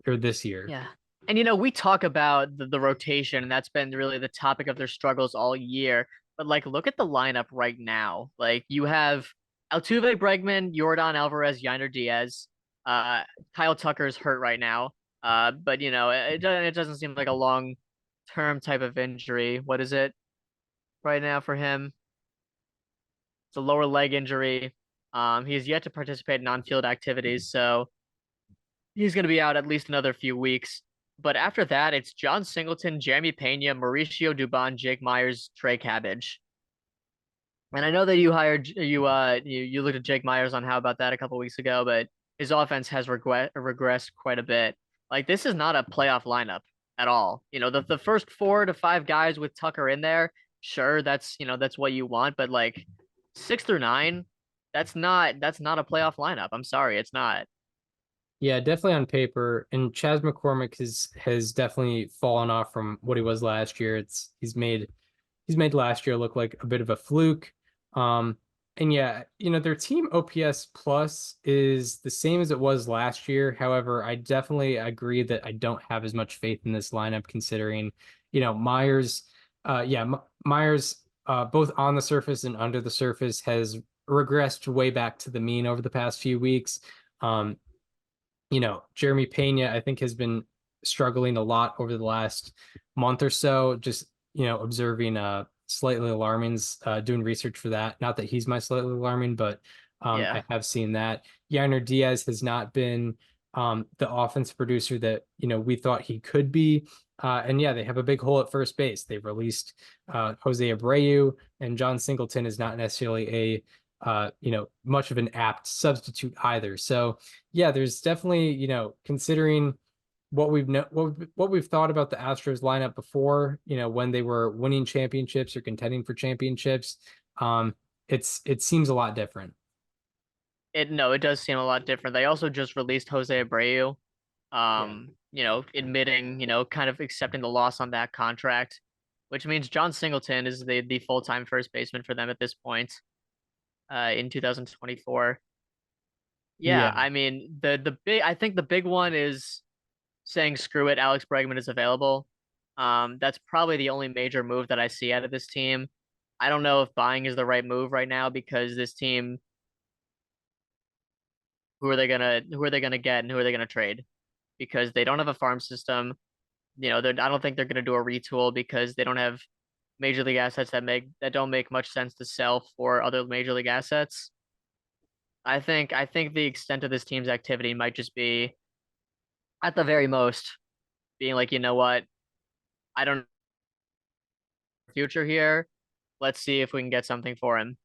or this year? Yeah. And we talk about the rotation, and that's been really the topic of their struggles all year. But like, look at the lineup right now. Like, you have Altuve, Bregman, Yordan Alvarez, Yainer Diaz. Kyle Tucker's hurt right now. But it doesn't seem like a long-term type of injury. What is it right now for him? It's a lower leg injury. He's yet to participate in on-field activities, so he's going to be out at least another few weeks. But after that, it's John Singleton, Jeremy Pena, Mauricio Dubon, Jake Myers, Trey Cabbage. And I know that you looked at Jake Myers on How About That a couple weeks ago, but his offense has regressed quite a bit. Like, this is not a playoff lineup at all. The first 4 to 5 guys with Tucker in there, sure, that's what you want, but like 6 through 9, that's not a playoff lineup. I'm sorry, it's not. Yeah, definitely on paper. And Chas McCormick has definitely fallen off from what he was last year. He's made last year look like a bit of a fluke. And yeah, their team OPS plus is the same as it was last year. However, I definitely agree that I don't have as much faith in this lineup considering, Myers, Myers, both on the surface and under the surface has regressed way back to the mean over the past few weeks. Jeremy Pena, I think, has been struggling a lot over the last month or so, just, observing slightly alarmings, doing research for that. Not that he's my slightly alarming, but Yeah. I have seen that. Yainer Diaz has not been the offense producer that, we thought he could be. And yeah, they have a big hole at first base. They've released Jose Abreu, and John Singleton is not necessarily much of an apt substitute either. So yeah, there's definitely, considering what we've thought about the Astros lineup before, when they were winning championships or contending for championships, it seems a lot different. It does seem a lot different. They also just released Jose Abreu, admitting, kind of accepting the loss on that contract, which means John Singleton is the full-time first baseman for them at this point, in 2024. Yeah, I mean, I think the big one is saying screw it, Alex Bregman is available. That's probably the only major move that I see out of this team. I don't know if buying is the right move right now because this team, who are they gonna get and who are they gonna trade? Because they don't have a farm system. I don't think they're gonna do a retool because they don't have major league assets that don't make much sense to sell for other major league assets. I think the extent of this team's activity might just be, at the very most, being like, you know what, I don't know the future here. Let's see if we can get something for him.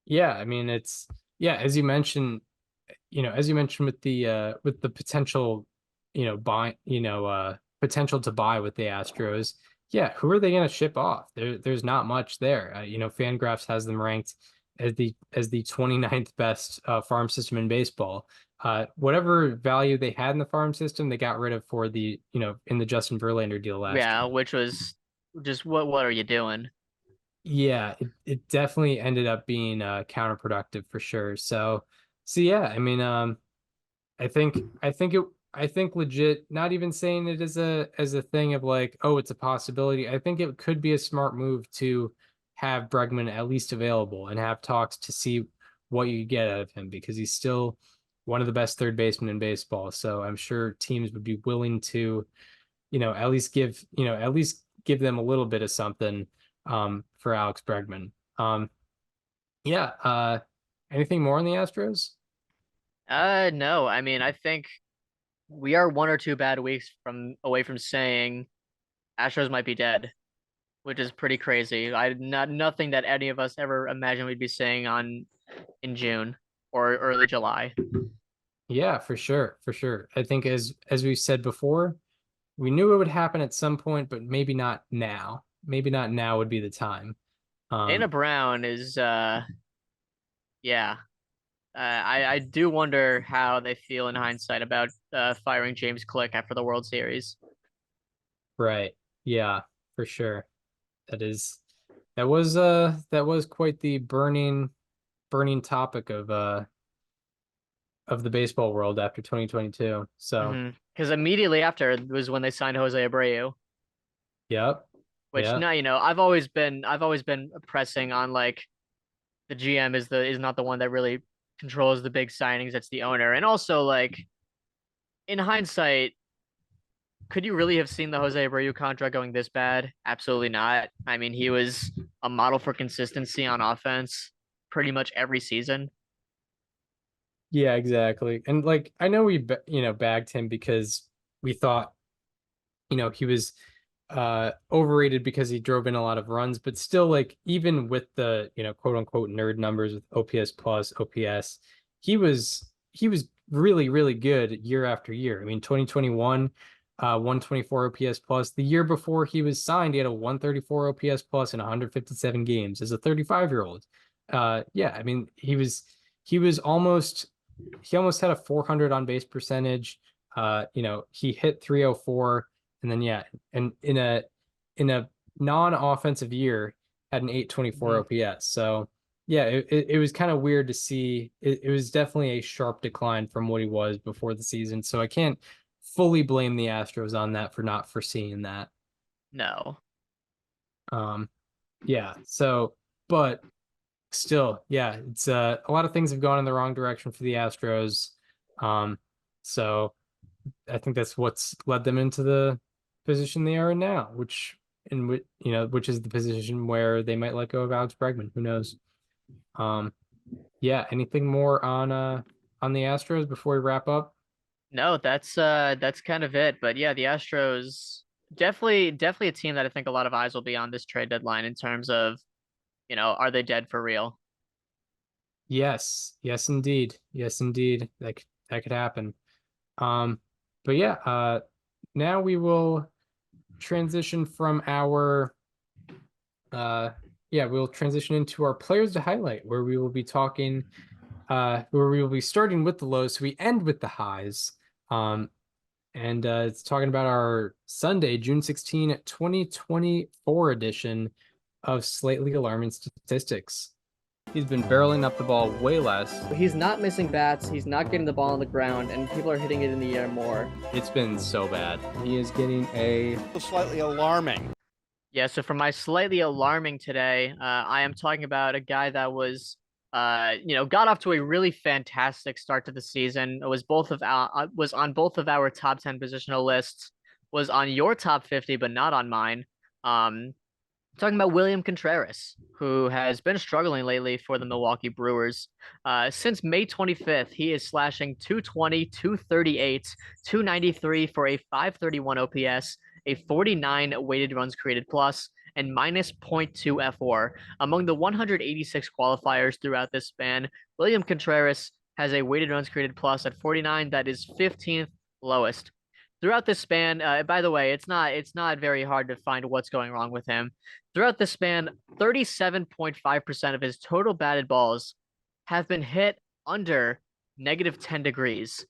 Yeah, I mean, as you mentioned, with the potential, potential to buy with the Astros. Yeah, who are they going to ship off? There's not much there. Fangraphs has them ranked as the 29th best farm system in baseball. Whatever value they had in the farm system, they got rid of for the, in the Justin Verlander deal last year. Which was just, what are you doing? Yeah, it definitely ended up being counterproductive for sure. So yeah, I mean, I think legit, not even saying it as a thing of like, oh, it's a possibility. I think it could be a smart move to have Bregman at least available and have talks to see what you get out of him because he's still one of the best third basemen in baseball. So I'm sure teams would be willing to, at least give them a little bit of something for Alex Bregman. Anything more on the Astros? No, I mean, I think we are 1 or 2 bad weeks away from saying Astros might be dead, which is pretty crazy. Nothing that any of us ever imagined we'd be saying in June or early July. Yeah, for sure, for sure. I think as we said before, we knew it would happen at some point, but maybe not now. Maybe not now would be the time. Dana Brown is yeah. I do wonder how they feel in hindsight about firing James Click after the World Series. Right. Yeah, for sure. That was quite the burning topic of the baseball world after 2022. So, Because immediately after was when they signed Jose Abreu, yep. which Yeah. now I've always been pressing on like the GM is not the one that really controls the big signings. It's the owner, and also like in hindsight, could you really have seen the Jose Abreu contract going this bad? Absolutely not. I mean, he was a model for consistency on offense pretty much every season. Yeah, exactly. And like I know bagged him because we thought, he was overrated because he drove in a lot of runs, but still like even with the, quote unquote nerd numbers with OPS plus, OPS, he was really, really good year after year. I mean, 2021, 124 OPS plus. The year before he was signed, he had a 134 OPS plus in 157 games as a 35-year-old. Yeah, I mean, he almost had a 400 on base percentage. He hit 304, and then yeah, and in a non-offensive year had an 824 OPS. So yeah, it was kind of weird to see. It was definitely a sharp decline from what he was before the season. So I can't fully blame the Astros on that for not foreseeing that. No. Yeah. So, but still, yeah, it's a lot of things have gone in the wrong direction for the Astros. So I think that's what's led them into the position they are in now, which is the position where they might let go of Alex Bregman. Who knows? Yeah, anything more on the Astros before we wrap up? No, that's kind of it. But yeah, the Astros definitely a team that I think a lot of eyes will be on this trade deadline in terms of, are they dead for real? Yes, yes, indeed, yes, indeed. That could happen. But yeah, now we will transition from our we'll transition into our players to highlight, where we will be talking where we will be starting with the lows, so we end with the highs. And it's talking about our Sunday, June 16, 2024 edition of Slightly Alarming Statistics. He's been barreling up the ball way less. He's not missing bats. He's not getting the ball on the ground, and people are hitting it in the air more. It's been so bad. He is getting Slightly alarming. Yeah, so for my slightly alarming today, I am talking about a guy that was, got off to a really fantastic start to the season. It was was on both of our top 10 positional lists, was on your top 50, but not on mine. Talking about William Contreras, who has been struggling lately for the Milwaukee Brewers. Since May 25th, he is slashing 220, 238, 293 for a 531 OPS, a 49 weighted runs created plus, and minus 0.2 FWAR. Among the 186 qualifiers throughout this span, William Contreras has a weighted runs created plus at 49 that is 15th lowest. Throughout this span, by the way, it's not very hard to find what's going wrong with him. Throughout this span, 37.5% of his total batted balls have been hit under negative 10 degrees.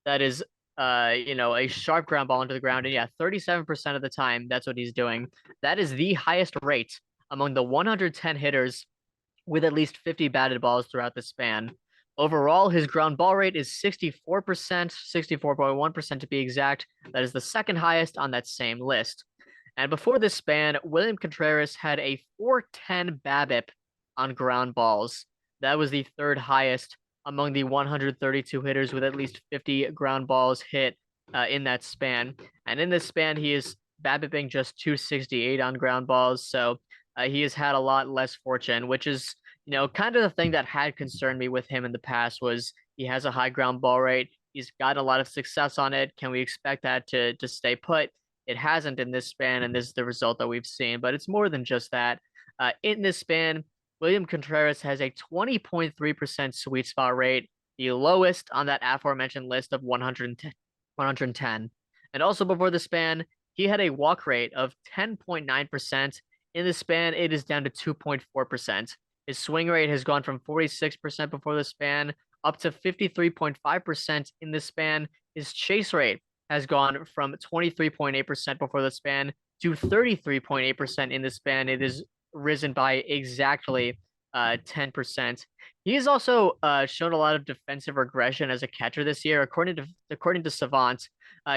That is, a sharp ground ball into the ground. And yeah, 37% of the time, that's what he's doing. That is the highest rate among the 110 hitters with at least 50 batted balls throughout the span. Overall, his ground ball rate is 64%, 64.1% to be exact. That is the second highest on that same list. And before this span, William Contreras had a 410 BABIP on ground balls. That was the third highest among the 132 hitters with at least 50 ground balls hit in that span. And in this span, he is BABIPing just 268 on ground balls. So he has had a lot less fortune, which is, kind of the thing that had concerned me with him in the past was he has a high ground ball rate. He's got a lot of success on it. Can we expect that to stay put? It hasn't in this span, and this is the result that we've seen. But it's more than just that. In this span, William Contreras has a 20.3% sweet spot rate, the lowest on that aforementioned list of 110. 110. And also before the span, he had a walk rate of 10.9%. In the span, it is down to 2.4%. His swing rate has gone from 46% before the span up to 53.5% in the span. His chase rate has gone from 23.8% before the span to 33.8% in the span. It is risen by exactly 10%. He has also shown a lot of defensive regression as a catcher this year. According to Savant,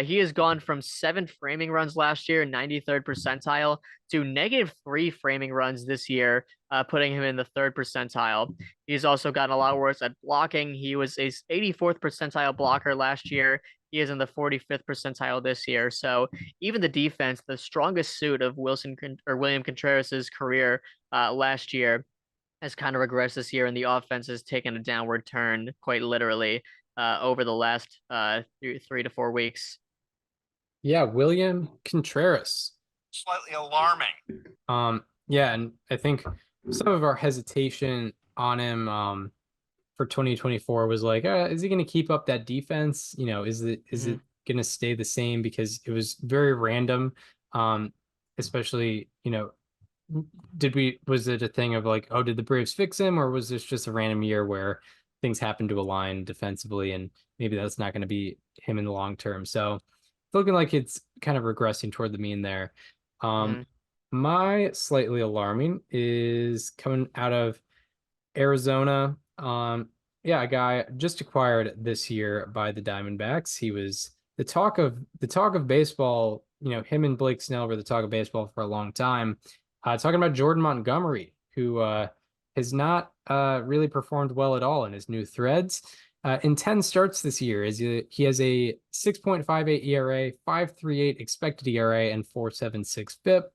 he has gone from 7 framing runs last year, 93rd percentile, to -3 framing runs this year, putting him in the 3rd percentile. He's also gotten a lot worse at blocking. He was a 84th percentile blocker last year. He is in the 45th percentile this year. So even the defense, the strongest suit of William Contreras' career last year, has kind of regressed this year, and the offense has taken a downward turn, quite literally, over the last 3 to 4 weeks. Yeah, William Contreras. Slightly alarming. Yeah, and I think some of our hesitation on him for 2024 was like, is he going to keep up that defense? You know, is it going to stay the same? Because it was very random, especially, you know, was it a thing of like, oh, did the Braves fix him, or was this just a random year where things happened to align defensively, and maybe that's not going to be him in the long term? So it's looking like it's kind of regressing toward the mean there. My slightly alarming is coming out of Arizona. Yeah, a guy just acquired this year by the Diamondbacks. He was the talk of baseball. You know, him and Blake Snell were the talk of baseball for a long time. Talking about Jordan Montgomery, who has not really performed well at all in his new threads. In 10 starts this year, he has a 6.58 ERA, 5.38 expected ERA, and 4.76 FIP.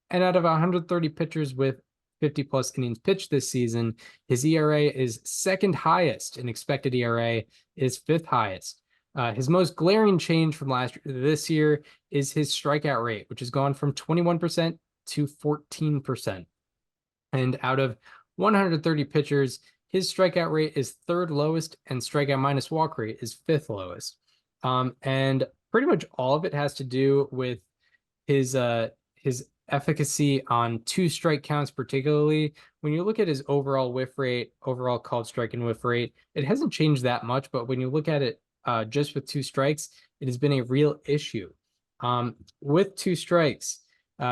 And out of 130 pitchers with 50-plus innings pitched this season, his ERA is 2nd highest, and expected ERA is 5th highest. His most glaring change from last year to this year is his strikeout rate, which has gone from 21% to 14%. And out of 130 pitchers, his strikeout rate is 3rd lowest, and strikeout minus walk rate is 5th lowest. And pretty much all of it has to do with his efficacy on 2 strike counts, particularly. When you look at his overall whiff rate, overall called strike and whiff rate, it hasn't changed that much, but when you look at it just with 2 strikes, it has been a real issue. With 2 strikes,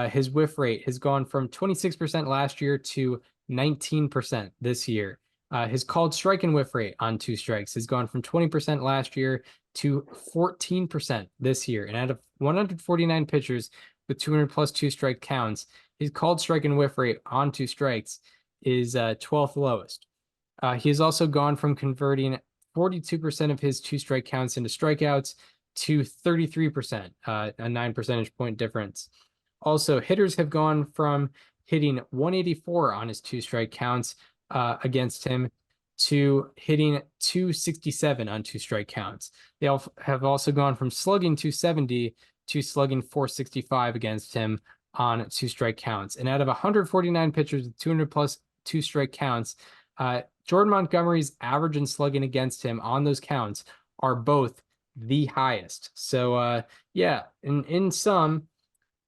his whiff rate has gone from 26% last year to 19% this year. His called strike and whiff rate on 2 strikes has gone from 20% last year to 14% this year. And out of 149 pitchers with 200-plus 2-strike counts, his called strike and whiff rate on 2 strikes is 12th lowest. He has also gone from converting 42% of his 2-strike counts into strikeouts to 33%, a 9 percentage point difference. Also, hitters have gone from hitting 184 on his 2-strike counts against him to hitting 267 on 2-strike counts. They have also gone from slugging 270 to slugging 465 against him on 2-strike counts. And out of 149 pitchers with 200-plus 2-strike counts, Jordan Montgomery's average and slugging against him on those counts are both the highest. So, yeah, in sum,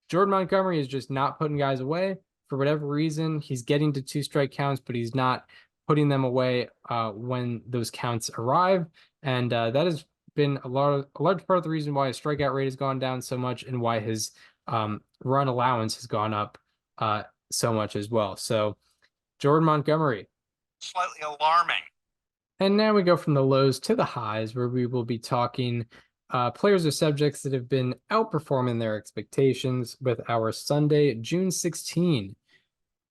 Jordan Montgomery is just not putting guys away. For whatever reason, he's getting to 2-strike counts, but he's not putting them away when those counts arrive. And that has been a large part of the reason why his strikeout rate has gone down so much, and why his run allowance has gone up so much as well. So Jordan Montgomery. Slightly alarming. And now we go from the lows to the highs, where we will be talking players or subjects that have been outperforming their expectations with our Sunday, June 16,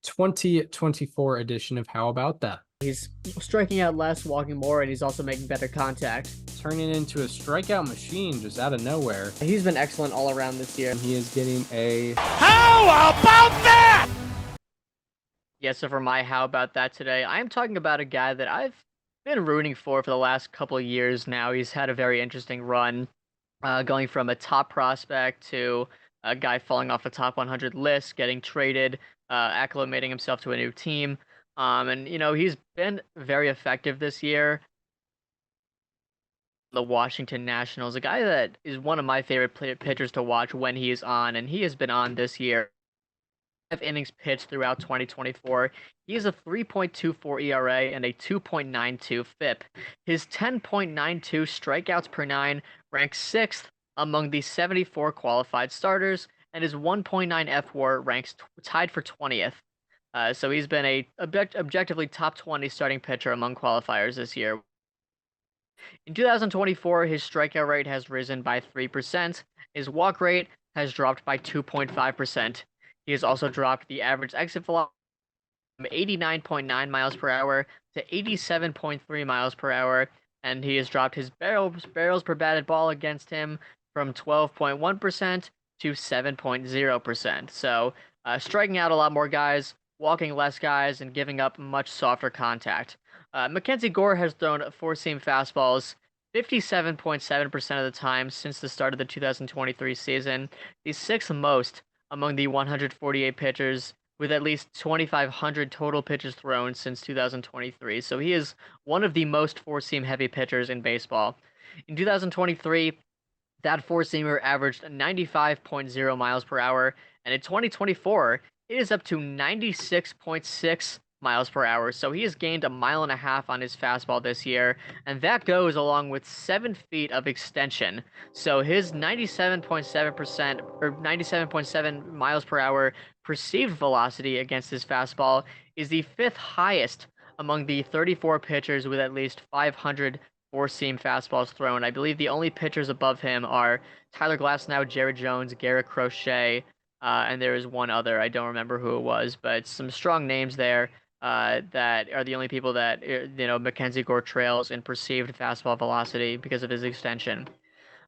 2024 edition of How About That? He's striking out less, walking more, and he's also making better contact. Turning into a strikeout machine just out of nowhere. He's been excellent all around this year. And he is getting a... How about that? Yeah, so for my How About That today, I am talking about a guy that I've been rooting for the last couple of years now. He's had a very interesting run, going from a top prospect to a guy falling off a top 100 list, getting traded, acclimating himself to a new team. And he's been very effective this year. The Washington Nationals, a guy that is one of my favorite pitchers to watch when he is on, and he has been on this year. 5 innings pitched throughout 2024. He has a 3.24 ERA and a 2.92 FIP. His 10.92 strikeouts per nine ranks 6th among the 74 qualified starters, and his 1.9 fWAR ranks tied for 20th. So he's been a objectively top 20 starting pitcher among qualifiers this year. In 2024, his strikeout rate has risen by 3%. His walk rate has dropped by 2.5%. He has also dropped the average exit velocity from 89.9 miles per hour to 87.3 miles per hour, and he has dropped his barrels per batted ball against him from 12.1% to 7.0%. So, striking out a lot more guys, walking less guys, and giving up much softer contact. Mackenzie Gore has thrown four-seam fastballs 57.7% of the time since the start of the 2023 season, the 6th most among the 148 pitchers, with at least 2,500 total pitches thrown since 2023. So he is one of the most four-seam heavy pitchers in baseball. In 2023, that four-seamer averaged 95.0 miles per hour, and in 2024, it is up to 96.6 miles per hour. So he has gained 1.5 miles on his fastball this year, and that goes along with 7 feet of extension. So his 97.7% or 97.7 miles per hour perceived velocity against his fastball is the 5th highest among the 34 pitchers with at least 500 four-seam fastballs thrown. I believe the only pitchers above him are Tyler Glasnow, Jared Jones, Garrett Crochet, and there is one other. I don't remember who it was, but some strong names there. That are the only people that Mackenzie Gore trails in perceived fastball velocity because of his extension.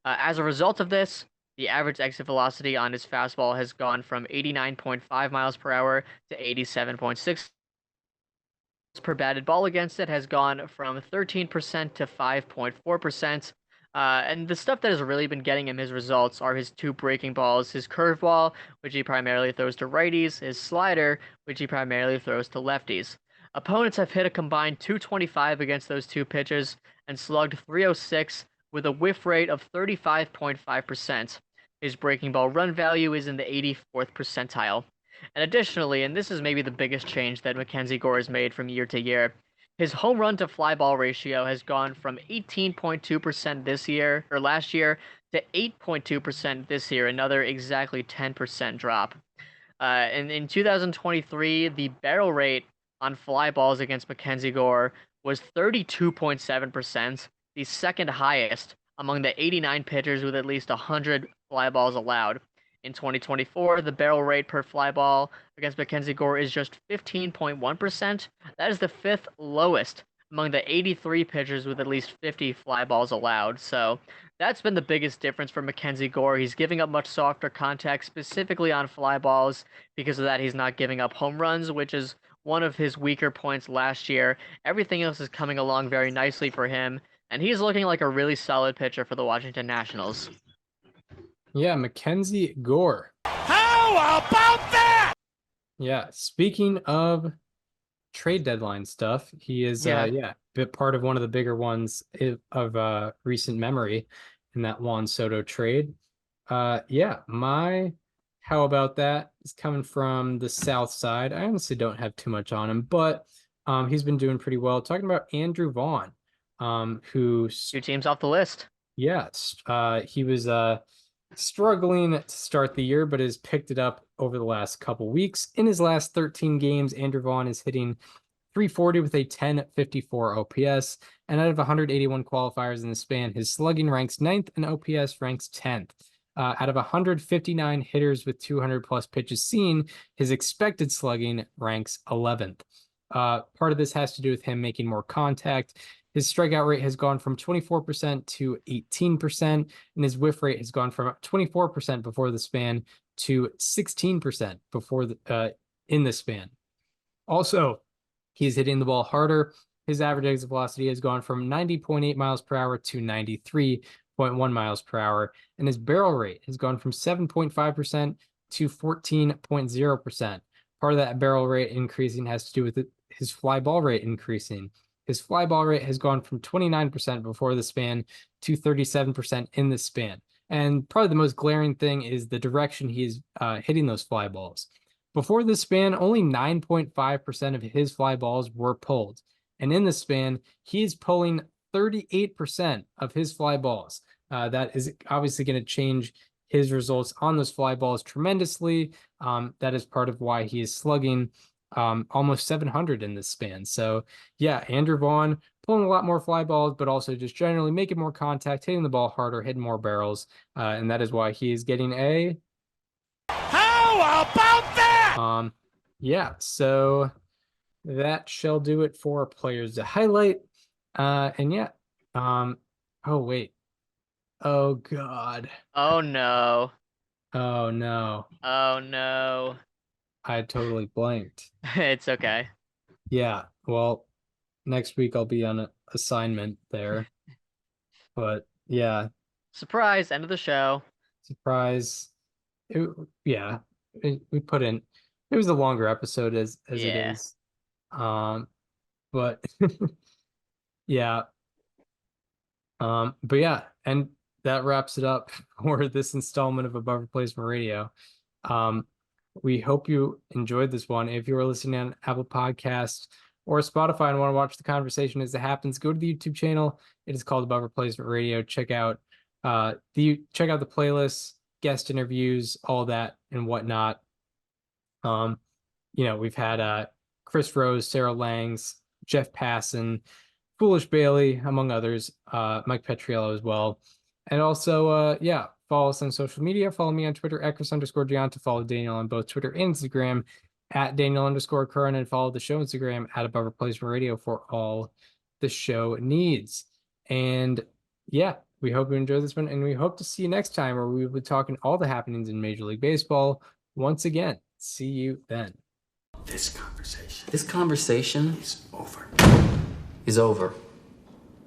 As a result of this, the average exit velocity on his fastball has gone from 89.5 miles per hour to 87.6 per batted ball against it has gone from 13% to 5.4%. And the stuff that has really been getting him his results are his 2 breaking balls, his curveball, which he primarily throws to righties, his slider, which he primarily throws to lefties. Opponents have hit a combined 225 against those 2 pitches and slugged 306 with a whiff rate of 35.5%. His breaking ball run value is in the 84th percentile. And additionally, and this is maybe the biggest change that Mackenzie Gore has made from year to year, his home run to fly ball ratio has gone from 18.2% this year, or last year, to 8.2% this year, another exactly 10% drop. And in 2023, the barrel rate on fly balls against Mackenzie Gore was 32.7%, the 2nd highest among the 89 pitchers with at least 100 fly balls allowed. In 2024, the barrel rate per fly ball against Mackenzie Gore is just 15.1%. That is the 5th lowest among the 83 pitchers with at least 50 fly balls allowed. So that's been the biggest difference for Mackenzie Gore. He's giving up much softer contact, specifically on fly balls. Because of that, he's not giving up home runs, which is one of his weaker points last year. Everything else is coming along very nicely for him, and he's looking like a really solid pitcher for the Washington Nationals. Yeah, Mackenzie Gore. How about that? Yeah, speaking of trade deadline stuff, he is bit part of one of the bigger ones of recent memory in that Juan Soto trade. My how about that is coming from the South Side. I honestly don't have too much on him, but he's been doing pretty well. Talking about Andrew Vaughn, who 2 teams off the list. Yes, he was struggling to start the year, but has picked it up over the last couple weeks. In his last 13 games, Andrew Vaughn is hitting .340 with a 10.54 OPS, and out of 181 qualifiers in the span, his slugging ranks 9th and OPS ranks 10th. Out of 159 hitters with 200 plus pitches seen, his expected slugging ranks 11th. Part of this has to do with him making more contact. His strikeout rate has gone from 24% to 18%, and his whiff rate has gone from 24% before the span to 16% before in the span. Also, he is hitting the ball harder. his average exit velocity has gone from 90.8 miles per hour to 93.1 miles per hour, and his barrel rate has gone from 7.5% to 14.0%. Part of that barrel rate increasing has to do with his fly ball rate increasing. His fly ball rate has gone from 29% before the span to 37% in the span. And probably the most glaring thing is the direction he's hitting those fly balls. Before the span, only 9.5% of his fly balls were pulled. And in the span, he's pulling 38% of his fly balls. That is obviously going to change his results on those fly balls tremendously. That is part of why he is slugging almost 700 in this span. So yeah, Andrew Vaughn pulling a lot more fly balls, but also just generally making more contact, hitting the ball harder, hitting more barrels. And that is why he is getting a... How about that? Yeah, so that shall do it for players to highlight. And yeah, oh wait. Oh God. Oh no. Oh no. Oh no. I totally blanked. It's okay. Yeah, well, next week I'll be on an assignment there. But yeah, Surprise, end of the show. surprise. We put in, it was a longer episode as it Yeah. is. But yeah. But yeah, and that wraps it up for this installment of Above Replacement Radio. We hope you enjoyed this one. If you are listening on Apple Podcasts or Spotify and want to watch the conversation as it happens, go to the YouTube channel. It is called Above Replacement Radio. Check out the playlists, guest interviews, all that and whatnot. We've had Chris Rose, Sarah Langs, Jeff Passan, Foolish Bailey, among others, Mike Petriello as well. And also, follow us on social media. Follow me on Twitter at Chris_Gianta. Follow Daniel on both Twitter and Instagram at Daniel_Curran, and follow the show Instagram at Above Replacement Radio for all the show needs. And yeah, we hope you enjoyed this one, and we hope to see you next time where we will be talking all the happenings in Major League Baseball once again. See you then. This conversation is over.